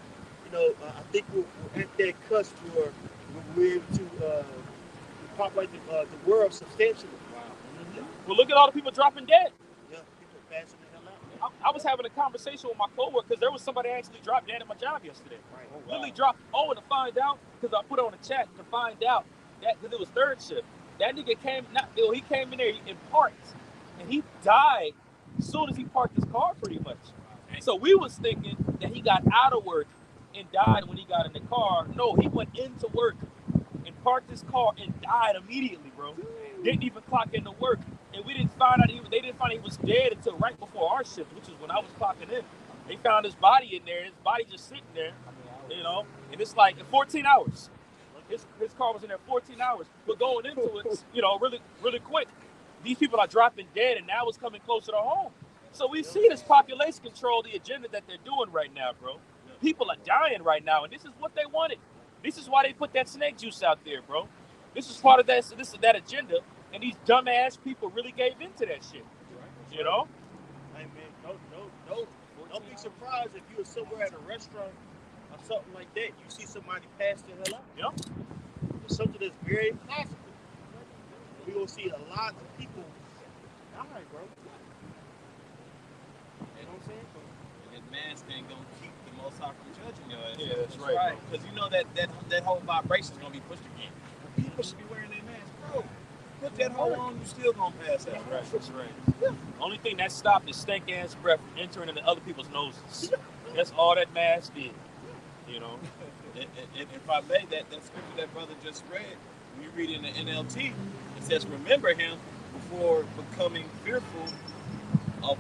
Speaker 2: think we're at that cusp where we're able to populate the world substantially.
Speaker 3: Wow.
Speaker 2: Mm-hmm.
Speaker 1: Well, look at all the people dropping dead.
Speaker 2: Yeah, people passing the hell out.
Speaker 1: I was having a conversation with my coworker because there was somebody actually dropped dead at my job yesterday.
Speaker 2: Right.
Speaker 3: Oh, wow.
Speaker 1: Literally dropped. Oh, and to find out, because I put on the chat to find out that because it was third shift. That nigga came in there in parts, and he died as soon as he parked his car, pretty much. So we was thinking that he got out of work and died when he got in the car. No, he went into work and parked his car and died immediately, bro. Didn't even clock into work. And they didn't find out he was dead until right before our shift, which is when I was clocking in. They found his body in there, his body just sitting there, and it's like 14 hours. His car was in there 14 hours. But going into it, really, really quick, these people are dropping dead, and now it's coming closer to home. So we see this population control, the agenda that they're doing right now, bro. People are dying right now, and this is what they wanted. This is why they put that snake juice out there, bro. This is part of that. This is that agenda, and these dumbass people really gave into that shit.
Speaker 2: Hey man, don't be surprised if you were somewhere at a restaurant or something like that. You see somebody pass the hell out.
Speaker 1: Yep.
Speaker 2: It's something that's very possible. We're gonna see a lot of people die, bro. You know what I'm saying?
Speaker 5: And that mask ain't gonna keep the Most High from judging your ass.
Speaker 1: Yeah, that's right.
Speaker 5: Because you know that whole vibration is gonna be pushed again. People should be wearing their masks, bro. Put that hole on, you still gonna pass out.
Speaker 1: That's right. Yeah. Only thing that stopped is stank ass breath entering into other people's noses. That's all that mask did.
Speaker 5: And if I may, that scripture that brother just read, when you read in the NLT, it says, "Remember him before becoming fearful of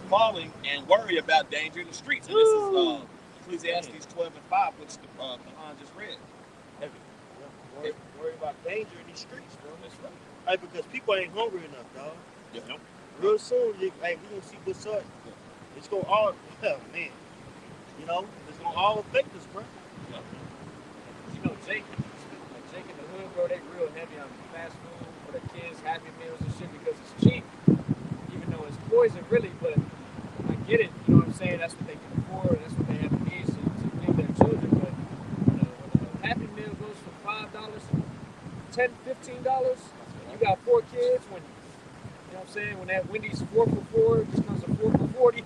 Speaker 5: falling and worry about danger in the streets." And this is Ecclesiastes 12:5, which the Kahan just read.
Speaker 1: Heavy.
Speaker 2: Worry about danger in these streets, bro.
Speaker 5: That's right.
Speaker 2: Hey, because people ain't hungry enough, dog.
Speaker 5: Yeah.
Speaker 2: Real soon, we gonna see what's up. It's gonna all, man. You know, it's gonna all affect us, bro.
Speaker 3: You know, Jake in the hood, bro, they real heavy on fast food for the kids, Happy Meals and shit because it's cheap. Even though it's poison, really, but I get it. You know what I'm saying? That's what they can afford. That's what they have the means to feed their children. But when a Happy Meal goes from $5, $10, $15, you got 4 kids. When you know what I'm saying? When that Wendy's 4 for $4 becomes a 4 for 40. You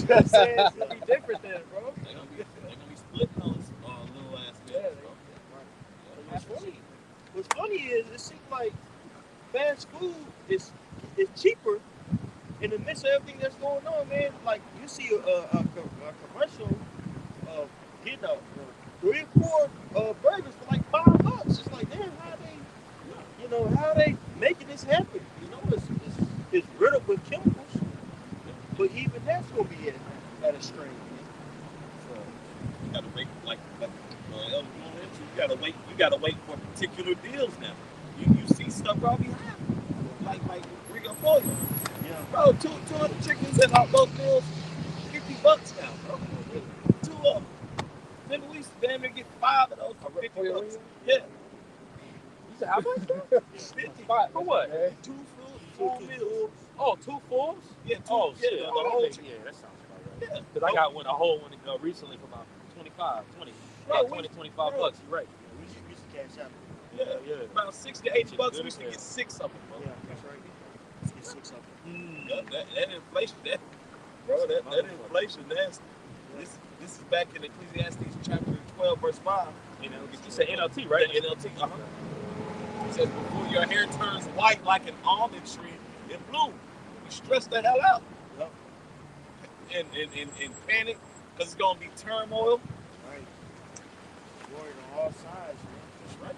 Speaker 3: know what I'm saying? It's gonna be different then, bro.
Speaker 5: They're gonna be splitting those little ass meals, bro.
Speaker 2: What's funny is it seems like fast food is cheaper in the midst of everything that's going on, man. Like you see a commercial of getting 3 or 4 burgers for like $5. It's like, damn, how they making this happen? You know, it's riddled with chemicals, but even that's gonna be at a strain.
Speaker 5: So you gotta wait, like you gotta wait for particular deals now. You see stuff probably happen, like Rio Pollo.
Speaker 2: Yeah,
Speaker 5: Bro, 200 chickens and all those meals, $50 now, bro. 2 of them. Then we used to damn near get 5 of those for $50. Yeah.
Speaker 1: You said how much?
Speaker 5: 55
Speaker 1: For what?
Speaker 5: 2 full meals.
Speaker 1: Oh, 2 fulls?
Speaker 5: Yeah, 2.
Speaker 1: Oh,
Speaker 5: yeah,
Speaker 1: shit.
Speaker 5: the
Speaker 1: Oh,
Speaker 5: whole
Speaker 1: yeah,
Speaker 5: chicken.
Speaker 1: that sounds about right.
Speaker 5: Yeah.
Speaker 1: Because I got a whole one recently for about 20,
Speaker 5: Bro,
Speaker 1: $25.
Speaker 5: bro.
Speaker 1: You're right.
Speaker 2: we used to cash out.
Speaker 5: Yeah. About $6 to $8. We used to get 6 of them, bro.
Speaker 2: Yeah, that's right. Let's get 6 of them.
Speaker 5: Yeah, that inflation, that inflation, this is back in Ecclesiastes chapter 12, verse 5.
Speaker 1: You said NLT, right?
Speaker 5: The NLT, It says, before your hair turns white like an almond tree in bloom. You stress the hell out.
Speaker 2: Yep.
Speaker 5: And panic, because it's going to be turmoil.
Speaker 2: Right. Worried on all sides, man.
Speaker 5: That's right.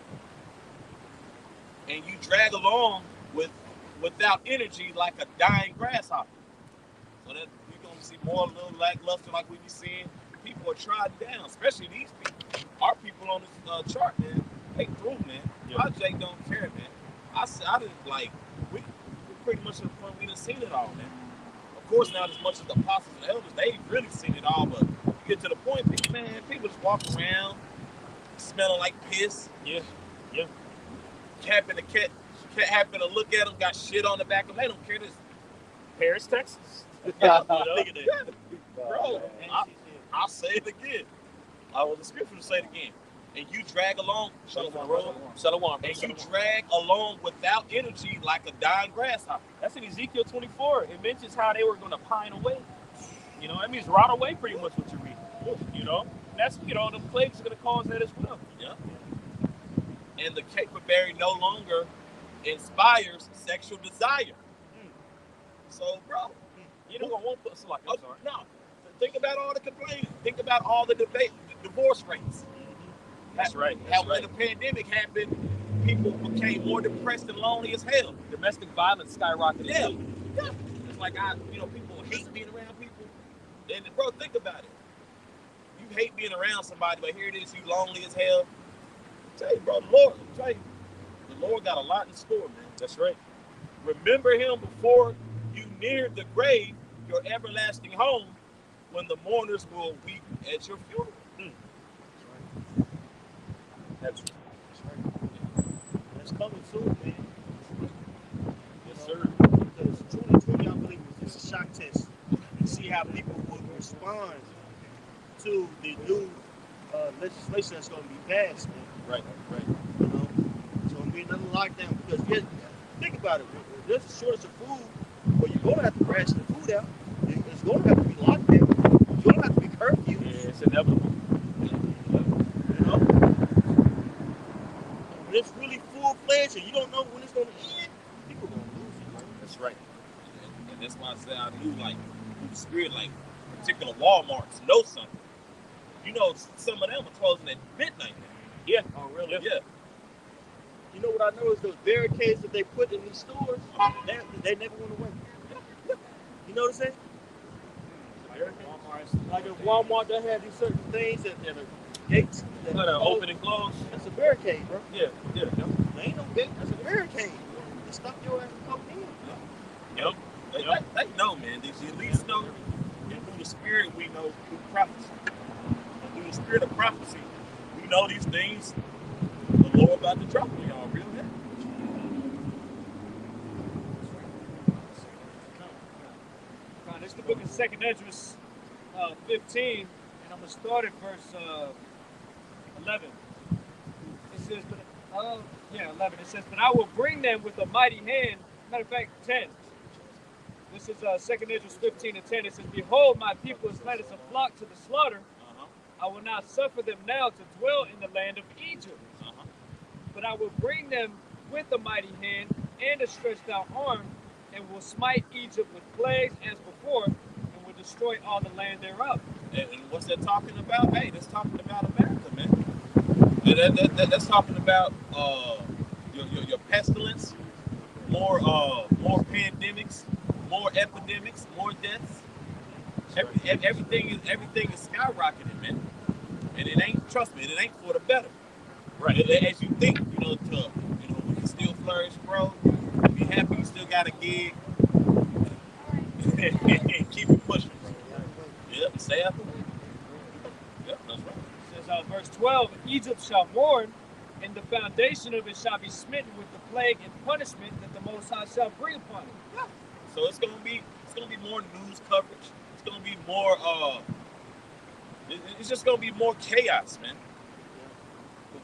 Speaker 5: And you drag along without energy like a dying grasshopper. So that you're going to see more a little lackluster like we be seeing. People are trodden down, especially these people. Our people on this chart, man, they through, man.
Speaker 1: Yeah.
Speaker 5: My Jake don't care, man. I didn't like, we pretty much to the point we done seen it all, man. Of course, not as much as the apostles and elders, they really seen it all, but you get to the point, people just walk around smelling like piss.
Speaker 1: Yeah.
Speaker 5: Happen to look at them, got shit on the back of them. They don't care. This
Speaker 1: Paris, Texas.
Speaker 5: yeah,
Speaker 1: Look at that.
Speaker 5: bro. I'll say it again. The scripture will say it again. And you drag along,
Speaker 1: Shalom.
Speaker 5: and you drag along without energy like a dying grasshopper.
Speaker 1: That's in Ezekiel 24. It mentions how they were going to pine away. That means rot away pretty much what you read. That's, the plagues are going to cause that as well.
Speaker 5: Yeah. And the caper-berry no longer inspires sexual desire. So, bro,
Speaker 1: You don't want to put like I'm sorry.
Speaker 5: no. Think about all the complaining. Think about all the debate, the divorce rates.
Speaker 1: That's right.
Speaker 5: When the pandemic happened, people became more depressed and lonely as hell.
Speaker 1: Domestic violence skyrocketed.
Speaker 5: Yeah. It's like people hate being around people. And bro, think about it. You hate being around somebody, but here it is, you lonely as hell. Tell you, bro, the Lord got a lot in store, man.
Speaker 1: That's right.
Speaker 5: Remember him before you near the grave, your everlasting home, when the mourners will weep at your funeral.
Speaker 1: That's
Speaker 2: That's coming soon, man.
Speaker 5: Yes, sir.
Speaker 2: Because 2020, I believe, was just a shock test to see how people would respond to the new legislation that's going to be passed, man.
Speaker 1: right.
Speaker 2: It's going to be another lockdown because think about it. There's a shortage of food, but you're going to have to ration the food out. It's going to have to be locked down. It's going to have to be curfew.
Speaker 1: Yeah, it's inevitable.
Speaker 2: When it's really full-fledged and you don't know when it's going to end, people are going to lose it, man.
Speaker 1: That's right.
Speaker 5: And that's why I said I knew, through the spirit, particular Walmarts know something. Some of them are closing at midnight now.
Speaker 1: Yeah.
Speaker 2: Oh, really?
Speaker 5: Yeah.
Speaker 2: You know what I know is those barricades that they put in these stores, they never went away. You know what I'm saying?
Speaker 3: All right.
Speaker 2: Like if Walmart, they have these certain things that are gates that
Speaker 1: That are
Speaker 2: close.
Speaker 1: open and closed.
Speaker 2: That's a barricade, bro.
Speaker 1: Yeah.
Speaker 2: There ain't no gate. That's a barricade. To stop your ass from coming in.
Speaker 1: Yep.
Speaker 5: They know, man. They at least know. And through the spirit, we know through prophecy. And through the spirit of prophecy, we know these things. The Lord about to drop on y'all real heavy.
Speaker 3: This is the book of 2nd Esdras 15, and I'm going to start at verse 11. It says, 11. It says, but I will bring them with a mighty hand. Matter of fact, 10. This is 2nd Esdras 15 and 10. It says, behold, my people is led as a flock to the slaughter. I will not suffer them now to dwell in the land of Egypt. But I will bring them with a mighty hand and a stretched out arm, and will smite Egypt with plagues as before, and will destroy all the land thereof.
Speaker 5: And what's that talking about? Hey, that's talking about America, man. That's talking about your pestilence, more pandemics, more epidemics, more deaths. Everything is skyrocketing, man. And it ain't, trust me, it ain't for the better.
Speaker 1: Right.
Speaker 5: As you think, we can still flourish, bro. Be happy you still got a gig. And keep it pushing, bro. Yep, stay out the way. Yep, that's right.
Speaker 3: It says verse 12, Egypt shall mourn, and the foundation of it shall be smitten with the plague and punishment that the Most High shall bring upon it.
Speaker 5: Yeah. So it's gonna be more news coverage. It's gonna be more it's just gonna be more chaos, man.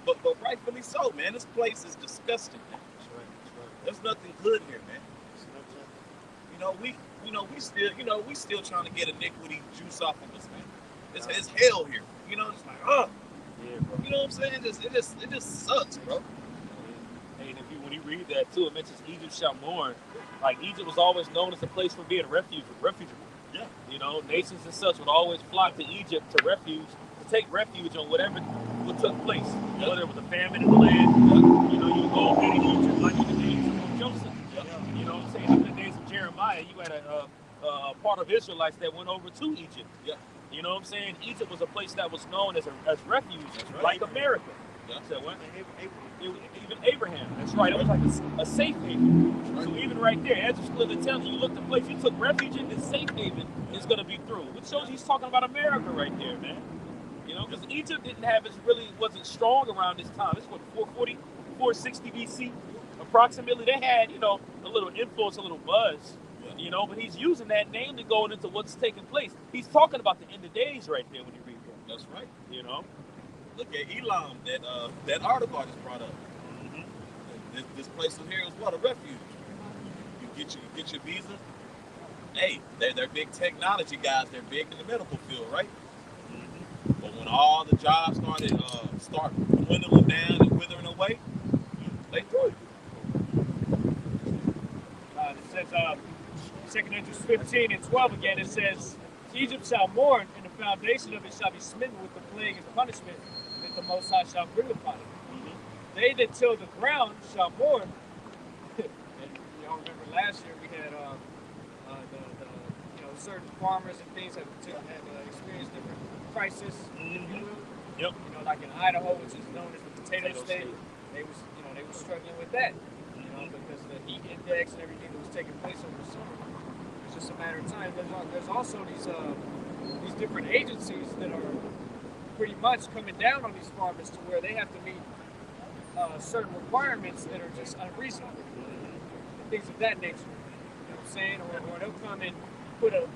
Speaker 5: But rightfully so, man. This place is disgusting, man.
Speaker 2: That's right.
Speaker 5: There's nothing good here, man. We still trying to get iniquity juice off of us, man. It's hell here. It's like,
Speaker 1: Yeah, bro.
Speaker 5: you know what I'm saying? It just sucks, bro.
Speaker 1: Hey, and when you read that too, it mentions Egypt shall mourn. Like Egypt was always known as a place for being refugable.
Speaker 5: Yeah.
Speaker 1: Nations and such would always flock to Egypt to take refuge on whatever took place.
Speaker 5: Yeah.
Speaker 1: Whether it was a famine in the land, you would go over to Egypt like in the days of Joseph.
Speaker 5: Yeah.
Speaker 1: You know what I'm saying? In the days of Jeremiah, you had a part of Israelites that went over to Egypt.
Speaker 5: Yeah.
Speaker 1: You know what I'm saying? Egypt was a place that was known as refuge,
Speaker 5: right.
Speaker 1: like America.
Speaker 5: Yeah.
Speaker 1: So what? Even Abraham. That's right. It was like a safe haven. So even right there, Ezra's clearly telling you, look, the place you took refuge in, this safe haven is going to be through. Which shows he's talking about America right there, man. Because Egypt wasn't strong around this time. It's what, 440, 460 BC? Approximately. They had, a little influence, a little buzz. But he's using that name to go into what's taking place. He's talking about the end of days right there when you read that.
Speaker 5: That's right.
Speaker 1: Look
Speaker 5: at Elam, that article I just brought up. Mm-hmm. This place in here is what, a refuge. You get your visa. Hey, they're big technology guys. They're big in the medical field, right? Mm-hmm. But when all the jobs start dwindling down and withering away, they threw it.
Speaker 3: It says 2nd Esdras 15 and 12 again. It says, Egypt shall mourn, and the foundation of it shall be smitten with the plague and punishment that the Most High shall bring upon it. Mm-hmm. They that till the ground shall mourn. And y'all remember last year we had certain farmers and things have experienced different crises, if you will.
Speaker 1: Yep.
Speaker 3: Like in Idaho, which is known as the potato state, they was struggling with that. Because the heat index and everything that was taking place over the summer. It's just a matter of time. There's also these different agencies that are pretty much coming down on these farmers to where they have to meet certain requirements that are just unreasonable, and things of that nature. You know what I'm saying? Or they'll come and put a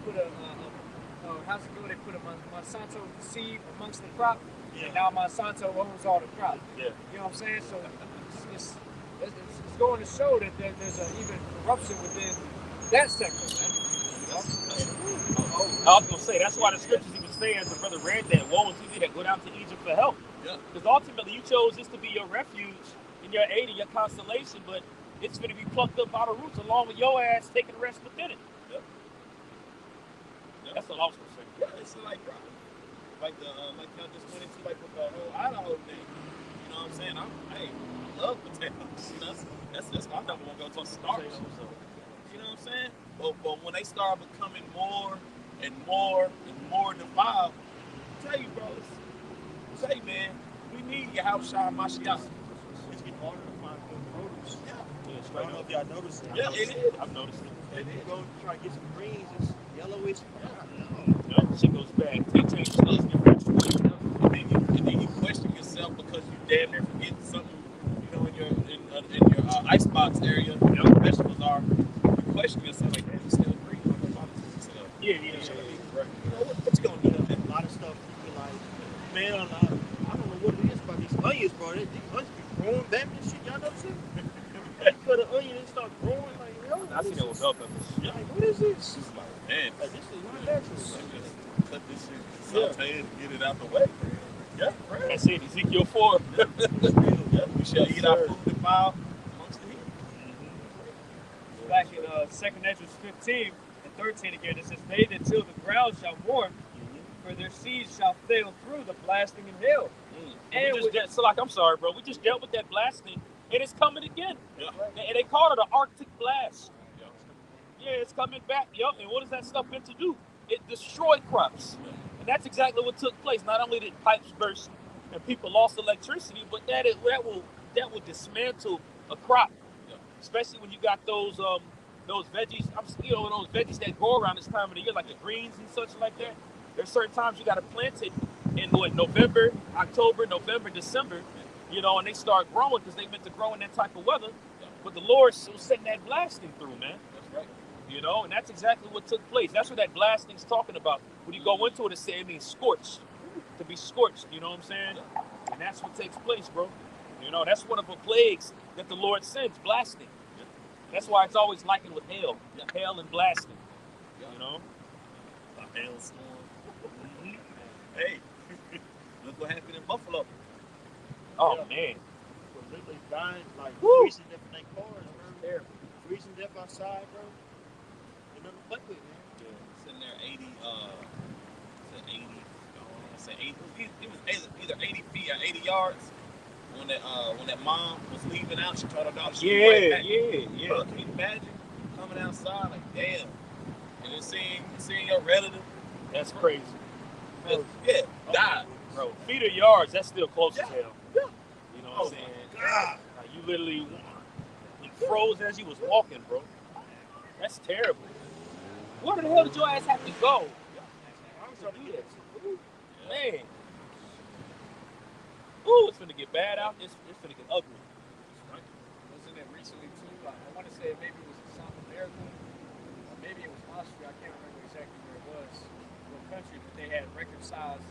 Speaker 3: how's it go? They put a Monsanto seed amongst the crop, and now Monsanto owns all the crop.
Speaker 1: Yeah.
Speaker 3: You know what I'm saying? So it's going to show that there's even corruption within that sector, man.
Speaker 1: I was going to say, that's why the scriptures even say, as the brother read that, woe unto thee that go down to Egypt for help. Because ultimately you chose this to be your refuge and your aid and your consolation, but it's going to be plucked up by the roots along with your ass taking rest within it.
Speaker 5: Yep.
Speaker 1: That's what I was going to say.
Speaker 5: Yeah, it's like y'all just went into with the whole Idaho thing. You know what I'm saying? I love potatoes. That's my number one go-to starch. You know what I'm saying? But when they start becoming more and more defiled. Tell you, bro, say, man, we need Yahushua Mashiach.
Speaker 2: It's getting harder to find good produce.
Speaker 5: Yeah.
Speaker 2: I don't know if y'all noticed it.
Speaker 5: Yeah, it is.
Speaker 1: I've noticed it.
Speaker 2: If you go try to get some greens, it's yellowish.
Speaker 1: Yep, shit goes bad. Change colors get
Speaker 5: And then you question yourself because you damn near forget something, you know, in your icebox area, you know, where vegetables are. You question yourself like, man, you still green. Like, I'm about to say,
Speaker 1: Yeah.
Speaker 5: right. You know, what you gonna do with that?
Speaker 2: A lot of stuff you be like, man, I don't know what it is about these onions, bro. These onions be growing back and shit. Y'all notice it? You cut an onion and start growing like, yo,
Speaker 1: I seen it with bell peppers.
Speaker 5: Yeah.
Speaker 2: like, what is this?
Speaker 5: It's like, man,
Speaker 2: Like, this is not natural.
Speaker 5: just cut this shit, saute it, and get it out the way. Yeah, right.
Speaker 1: That's it. Ezekiel 4.
Speaker 5: Yeah, we shall eat our food defiled amongst the heathen.
Speaker 3: Back in 2nd Ezra 15 and 13 again, it says, they that till the ground shall mourn, for their seeds shall fail through the blasting and hail.
Speaker 1: And I'm sorry, bro. We just dealt with that blasting, and it's coming again.
Speaker 5: Yeah.
Speaker 1: And they call it an Arctic blast.
Speaker 5: Yeah.
Speaker 1: Yeah, it's coming back. Yup. And what is that stuff meant to do? It destroyed crops. And that's exactly what took place. Not only did pipes burst and people lost electricity, but that will dismantle a crop.
Speaker 5: Yeah.
Speaker 1: Especially when you got those veggies. Those veggies that grow around this time of the year, like the greens and such like that. There's certain times you got to plant it in November, October, November, December, and they start growing because they meant to grow in that type of weather. But the Lord's still setting that blasting through, man.
Speaker 5: That's right.
Speaker 1: And that's exactly what took place. That's what that blasting's talking about. When you go into it, it means scorched, to be scorched. You know what I'm saying? And that's what takes place, bro. That's one of the plagues that the Lord sends, blasting. That's why it's always likened with hail, hail and blasting.
Speaker 5: A hailstorm. Hey, look what happened in Buffalo.
Speaker 1: Oh man.
Speaker 2: We're literally dying, like,
Speaker 1: Woo.
Speaker 2: freezing death in their cars, bro. There. Freezing death outside, bro. They never play with, man.
Speaker 5: Yeah. Sitting there 80, it was either 80 feet or 80 yards. When that mom was leaving out, she told her daughter she was right back.
Speaker 1: Yeah.
Speaker 5: Bro, can you imagine coming outside like, damn, and then seeing your relative?
Speaker 1: That's crazy.
Speaker 5: Yeah, died.
Speaker 1: Bro, feet or yards, that's still close as hell.
Speaker 5: Yeah.
Speaker 1: You know what I'm saying? God. Like you literally froze as you was walking, bro. That's terrible. Where the hell did your ass have to go?
Speaker 2: I'm trying to get
Speaker 1: Man. Ooh, it's finna get bad out. It's finna get ugly.
Speaker 3: Wasn't it recently too? I want to say maybe it was in South America, or maybe it was Austria. I can't remember exactly where it was, what country, but they had record-sized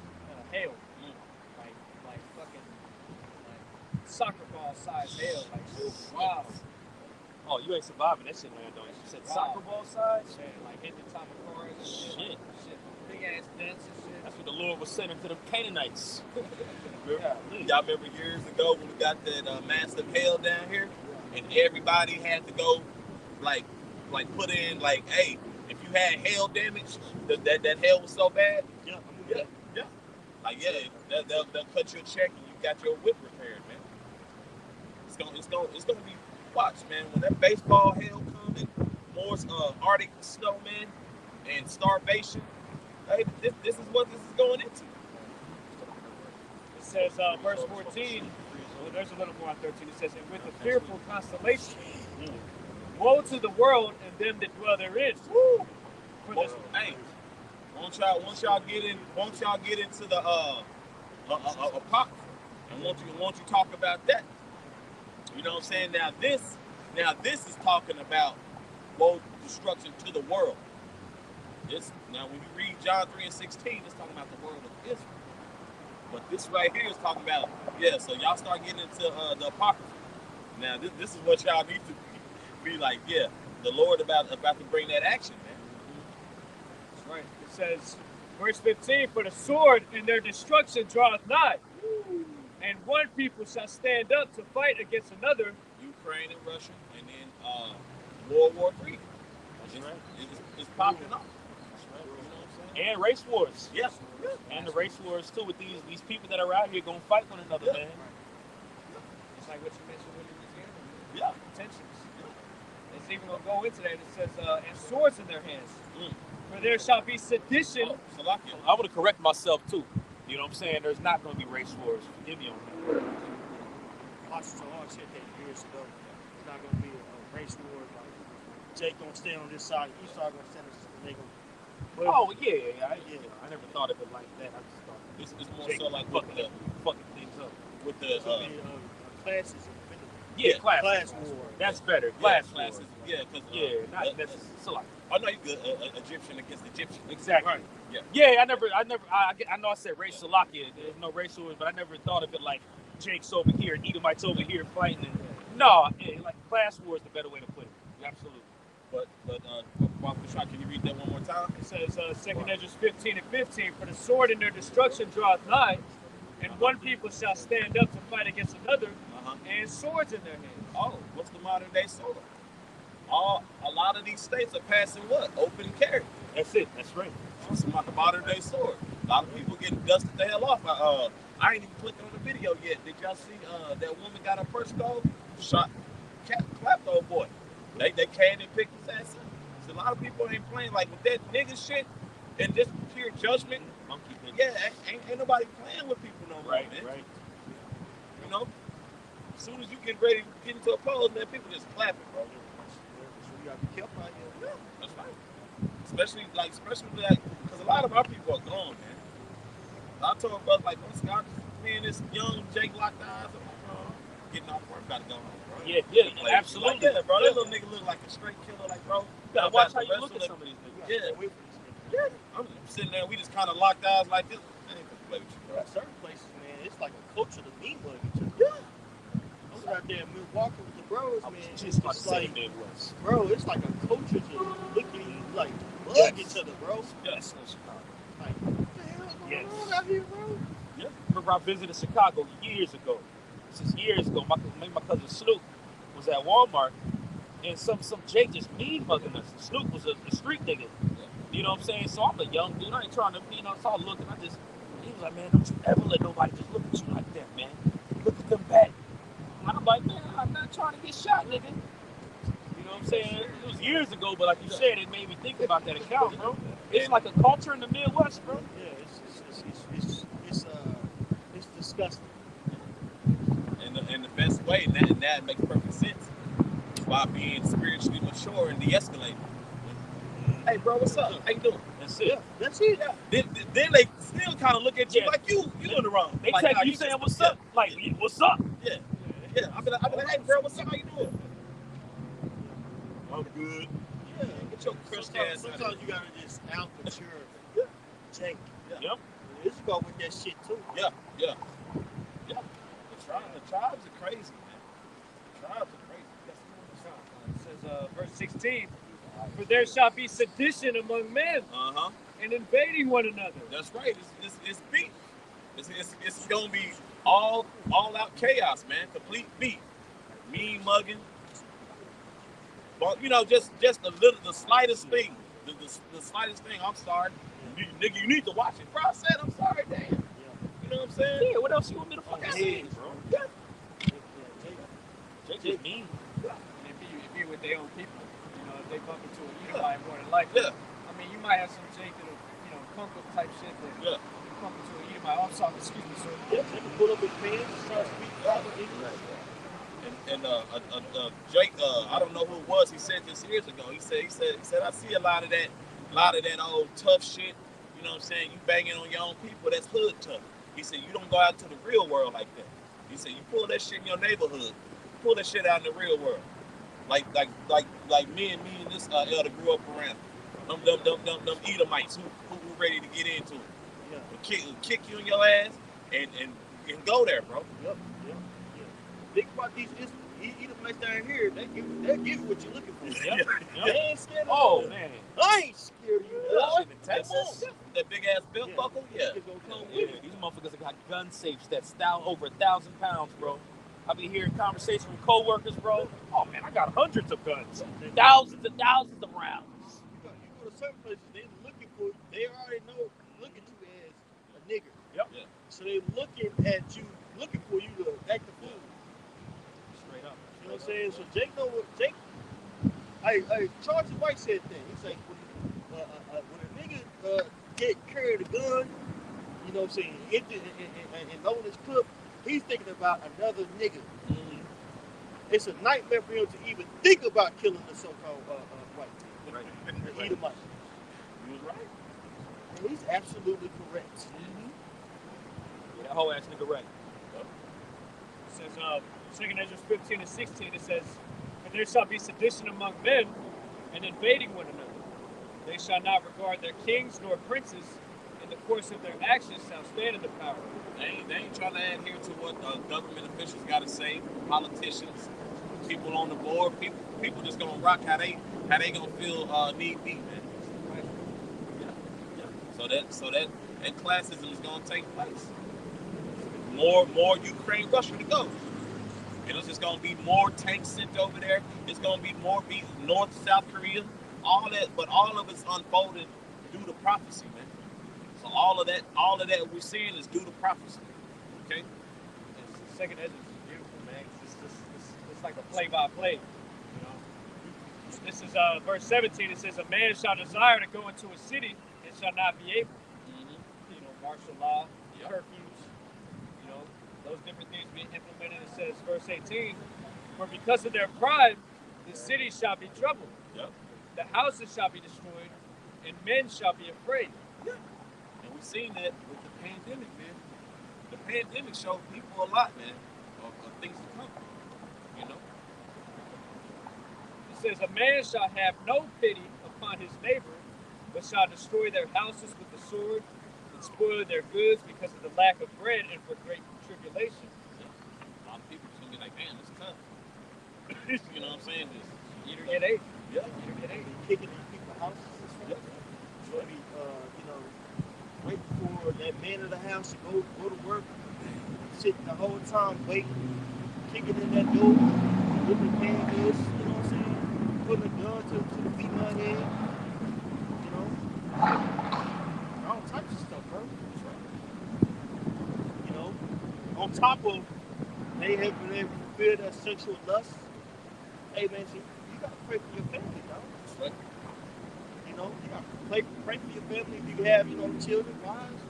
Speaker 3: hail, like fucking soccer ball size hail. Like, wow.
Speaker 1: Oh, you ain't surviving that shit, man, though. You said soccer ball size?
Speaker 3: Yeah, like hitting the top of cars and
Speaker 1: Shit.
Speaker 3: big ass dents and shit.
Speaker 1: That's what the Lord was sending to the Canaanites.
Speaker 5: Y'all remember years ago when we got that massive hail down here, and everybody had to go, like put in, like, hey, if you had hail damage, that hail was so bad,
Speaker 2: Yeah.
Speaker 5: like, yeah, they'll cut you a check and you got your whip repaired, man. It's gonna be watched, man. When that baseball hail comes and more Arctic snow, man, and starvation, hey, this is what this is going into.
Speaker 3: It says, verse 14, well, there's a little more on 13. It says, and with a fearful constellation, woe to the world and them that dwell therein.
Speaker 5: Woo!
Speaker 3: For
Speaker 5: Well,
Speaker 3: this,
Speaker 5: hey, once y'all get into the apocrypha, and won't you talk about that? You know what I'm saying? Now this is talking about woe, destruction to the world. Now when you read John 3:16, it's talking about the world of Israel. But this right here is talking about, so y'all start getting into the apocrypha. Now this is what y'all need to be like, the Lord about to bring that action, man.
Speaker 3: that's right. It says, verse 15, for the sword in their destruction draweth nigh, and one people shall stand up to fight against another.
Speaker 5: Ukraine and Russia, and then World War III. It's popping up.
Speaker 1: And race wars.
Speaker 5: Yes.
Speaker 1: And the race wars, too, with these people that are out here going to fight one another, man.
Speaker 3: It's like what you mentioned with Louisiana.
Speaker 5: Yeah.
Speaker 3: Tensions. It's even going to go into that. It says, and swords in their hands. For For there shall be sedition.
Speaker 5: Oh, Salakia.
Speaker 1: I want to correct myself too. You know what I'm saying? There's not going to be race wars. Forgive me on that.
Speaker 2: Washington Hall said that years ago. It's not gonna be a race war. Like Jake gonna stand on this side, Esau gonna stand on this side. They gonna. But,
Speaker 1: Oh yeah, I never thought of it like that. I just thought
Speaker 5: It's more
Speaker 1: Jake
Speaker 5: so like with
Speaker 1: fucking things up.
Speaker 5: the
Speaker 2: it's gonna be classes.
Speaker 1: Yeah, class
Speaker 2: war.
Speaker 1: That's better.
Speaker 5: yeah,
Speaker 1: Class
Speaker 5: classes.
Speaker 1: war.
Speaker 5: Yeah, because
Speaker 1: Not necessarily. So like,
Speaker 5: I know you good. Egyptian against Egyptian.
Speaker 1: exactly.
Speaker 5: Right. Yeah.
Speaker 1: Yeah, I know I said race Salakia. There's no race wars, but I never thought of it like Jake's over here and Edomites over here fighting. And, no, like class war is the better way to put it. Absolutely.
Speaker 5: But Bashar, can you read that one more time?
Speaker 3: It says 2 Ezra 15 and 15, for the sword in their destruction draweth nigh, and one people shall stand up to fight against another, and swords in their hands.
Speaker 5: Oh, what's the modern day sword? A lot of these states are passing what? Open carry.
Speaker 1: That's it. That's right.
Speaker 5: It's about the modern day sword. A lot of people getting dusted the hell off. I ain't even clicked on the video yet. Did y'all see that woman got her purse stole? Shot, clapped old boy. They came and picked his ass up. So a lot of people ain't playing like with that nigga shit and just pure judgment.
Speaker 1: Monkey thing.
Speaker 5: Yeah, ain't nobody playing with people no more,
Speaker 1: Right,
Speaker 5: man.
Speaker 1: right.
Speaker 5: You know, as soon as you get ready to get into a pose, man, people just clapping, bro.
Speaker 2: So you gotta be careful out here.
Speaker 5: Yeah, that's right. Especially because a lot of our people are gone, man. I told us like, me and this young Jake locked eyes. I'm like, bro, getting off work, gotta go home, bro.
Speaker 1: Yeah,
Speaker 5: Like,
Speaker 1: absolutely.
Speaker 5: Like, yeah, bro. That little nigga look like a straight killer, like, bro.
Speaker 1: You gotta watch how you look at some of these niggas.
Speaker 5: Yeah, yeah. I'm sitting there, we just kind of locked eyes like this. I ain't gonna play with you, bro.
Speaker 2: Certain places, man, it's like a culture to mean mug each other.
Speaker 5: Yeah.
Speaker 2: I was out there in Milwaukee with the bros,
Speaker 1: I
Speaker 2: man.
Speaker 1: was just about to
Speaker 2: It's
Speaker 1: say
Speaker 2: like,
Speaker 1: Midwest.
Speaker 2: bro, it's like a culture to look at you like mug each other, bro.
Speaker 1: Yes.
Speaker 2: Like, what the hell is going
Speaker 1: Yes.
Speaker 2: on out here, bro?
Speaker 1: Yeah. Remember I visited Chicago years ago. This is years ago. My cousin Snoop was at Walmart, and some Jake just mean mugging us. Snoop was a street nigga. You know what I'm saying? So I'm a young dude. I ain't trying to, so I look and he was like, man, don't you ever let nobody just look at you like that, man. Look at them back. And I'm like, man, I'm not trying to get shot, nigga. You know what I'm saying? It was years ago, but like you said, it made me think about that account, bro. It's like a culture in the Midwest, bro.
Speaker 2: Yeah, it's disgusting.
Speaker 5: And the best way, and that makes perfect sense, by being spiritually mature and de-escalating. Hey, bro, what's up? How you doing?
Speaker 1: That's it.
Speaker 2: Yeah, that's it.
Speaker 5: Yeah. Then they still kind of look at you
Speaker 1: Yeah.
Speaker 5: like you in the wrong.
Speaker 1: They
Speaker 5: like,
Speaker 1: take
Speaker 5: nah,
Speaker 1: you saying, what's up? Like, what's up?
Speaker 5: Yeah. Yeah. I be like, hey, bro, what's up? How you doing?
Speaker 1: I'm good.
Speaker 2: Yeah,
Speaker 5: Get your crushed ass out of
Speaker 2: sometimes
Speaker 5: here.
Speaker 2: you gotta just out mature Jake.
Speaker 5: Yeah.
Speaker 1: Yep.
Speaker 2: Let's go with that shit too.
Speaker 5: Yeah. The tribes are crazy, man. The tribes are crazy. That's
Speaker 3: It says, verse 16, for there shall be sedition among men, and invading one another.
Speaker 5: That's right. It's beef. It's gonna be all out chaos, man. Complete beef. Mean mugging. But the slightest thing. The slightest thing. I'm sorry, nigga. You need to watch it. Bro, I said I'm sorry, damn. You know what I'm saying?
Speaker 1: Yeah, what else you want me to fucking say, bro?
Speaker 5: Yeah.
Speaker 1: Jake is mean.
Speaker 3: And if you're with their own people, if they bump into a Edomite more than likely.
Speaker 5: Yeah.
Speaker 3: I mean, you might have some Jake that'll, punk up type shit, but
Speaker 5: Yeah.
Speaker 3: you bump into a Edomite, I'm sorry, excuse me, sir.
Speaker 2: Yeah, they can pull up his pants and start speaking proper English.
Speaker 5: And Jake, I don't know who it was. He said this years ago. He said I see a lot of that old tough shit. You know what I'm saying? You banging on your own people. That's hood tough. He said you don't go out to the real world like that. He said you pull that shit in your neighborhood. Pull that shit out in the real world. Like me and this elder grew up around. Them Edomites who ready to get into it.
Speaker 2: Yeah.
Speaker 5: Kick you in your ass and go there, bro.
Speaker 2: Yep. Think about these Edomites down here. They'll give you what you're looking for.
Speaker 1: Yep.
Speaker 2: They ain't scared of
Speaker 1: Oh,
Speaker 2: you.
Speaker 1: man.
Speaker 2: I ain't scared of you, boy.
Speaker 5: In Texas, that big ass belt buckle, yeah.
Speaker 2: It's gonna come
Speaker 1: Yeah,
Speaker 2: with it.
Speaker 1: these motherfuckers got gun safes that's over 1,000 pounds, bro. I be hearing conversations from coworkers, bro. Oh man, I got hundreds of guns, thousands and thousands of rounds.
Speaker 2: You go to certain places, they looking for you. They already know looking at you as a nigger.
Speaker 1: Yep.
Speaker 5: Yeah.
Speaker 2: So they looking at you, looking for you to act the fool.
Speaker 1: Straight up.
Speaker 2: You know what I'm saying? So Jake know what Jake. Charles White said that. He's like, when a carry the gun, you know what I'm saying, and load his clip, he's thinking about another nigga.
Speaker 5: Mm-hmm.
Speaker 2: It's a nightmare for him to even think about killing the so-called white man.
Speaker 5: Right.
Speaker 2: The Edomite.
Speaker 5: You was right.
Speaker 2: And he's absolutely correct.
Speaker 5: Mm-hmm.
Speaker 1: Yeah, that whole ass nigga right.
Speaker 3: It says, 2 Ezra 15 and 16, it says, "And there shall be sedition among men, and invading one another. They shall not regard their kings nor princes. In the course of their actions shall stand in the power."
Speaker 5: They ain't trying to adhere to what government officials got to say. Politicians, people on the board, people just gonna rock how they gonna feel need be, man.
Speaker 3: Right.
Speaker 5: Yeah. So that classism is gonna take place. More Ukraine, Russia to go. And it's just gonna be more tanks sent over there. It's gonna be more North, South Korea, all that, but all of it's unfolded due to prophecy, man. So all of that we're seeing is due to prophecy. Okay?
Speaker 3: It's 2 Ezra is beautiful, man. It's like a play-by-play. You know? This is verse 17. It says, "A man shall desire to go into a city and shall not be able."
Speaker 5: Mm-hmm.
Speaker 3: You know, martial law,
Speaker 5: Yep.
Speaker 3: curfews, you know, those different things being implemented. It says, verse 18, "For because of their pride, the city shall be troubled.
Speaker 5: Yep.
Speaker 3: The houses shall be destroyed, and men shall be afraid."
Speaker 5: And we've seen that with the pandemic, man. The pandemic showed people a lot, man, of things to come. You know?
Speaker 3: It says, "A man shall have no pity upon his neighbor, but shall destroy their houses with the sword, and spoil their goods because of the lack of bread and for great tribulation."
Speaker 5: A lot of people just gonna be like, "Damn, it's tough." You know what I'm saying? Just,
Speaker 3: Eat or get ate.
Speaker 5: yeah.
Speaker 3: Eat or get ate.
Speaker 2: Kicking these people's houses.
Speaker 5: Yep.
Speaker 2: It's gonna be, waiting for that man of the house to go to work, sitting the whole time waiting, kicking in that door, whipping handguns, you know what I'm saying? Putting a gun to the feet of my head, you know? All types of stuff, bro. You know? On top of they have been able to fulfill that sexual lust. Hey man, see, you gotta pray for your family, dog.
Speaker 5: That's right.
Speaker 2: You know, you gotta pray for your family if you have, children, wives.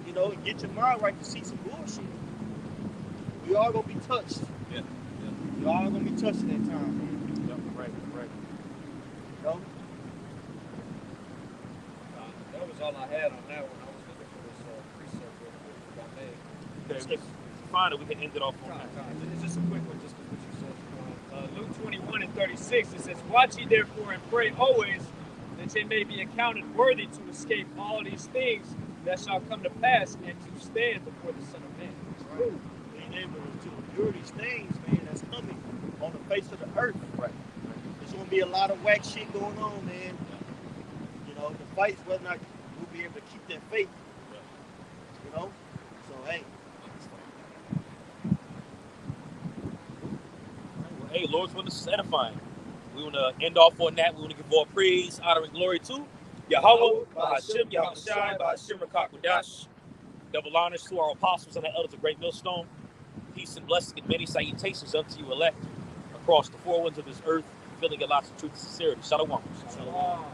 Speaker 2: You know, and get your mind right to see some bullshit. We all gonna be touched.
Speaker 5: Yeah.
Speaker 2: We all gonna be touched at that time, man.
Speaker 1: Yep, right.
Speaker 2: You know?
Speaker 3: That was all I had on that one. I was looking for this precept real quick if I may.
Speaker 1: Okay, fine, we can end it off on that.
Speaker 3: It's just a quick one, just what you said. Luke 21 and 36, it says, "Watch ye therefore and pray always, that ye may be accounted worthy to escape all these things that shall come to pass, and to stand before the Son of Man."
Speaker 2: Right. Being able to endure these things, man, that's coming on the face of the earth.
Speaker 1: Right.
Speaker 2: There's gonna be a lot of whack shit going on, man. You know, the fight's whether or not we'll be able to keep that faith. You know? So hey.
Speaker 1: Hey, Lord's will, this is edifying. We want to end off on that. We want to give all praise, honor, and glory to Yahweh, Bahashim, Yahweh Shai, Bahashim, Rakakwadash. Double honors to our apostles and the elders of Great Millstone. Peace and blessing and many salutations unto you elect across the four winds of this earth, filling your lots of truth and sincerity. Shalom.
Speaker 3: Shalom.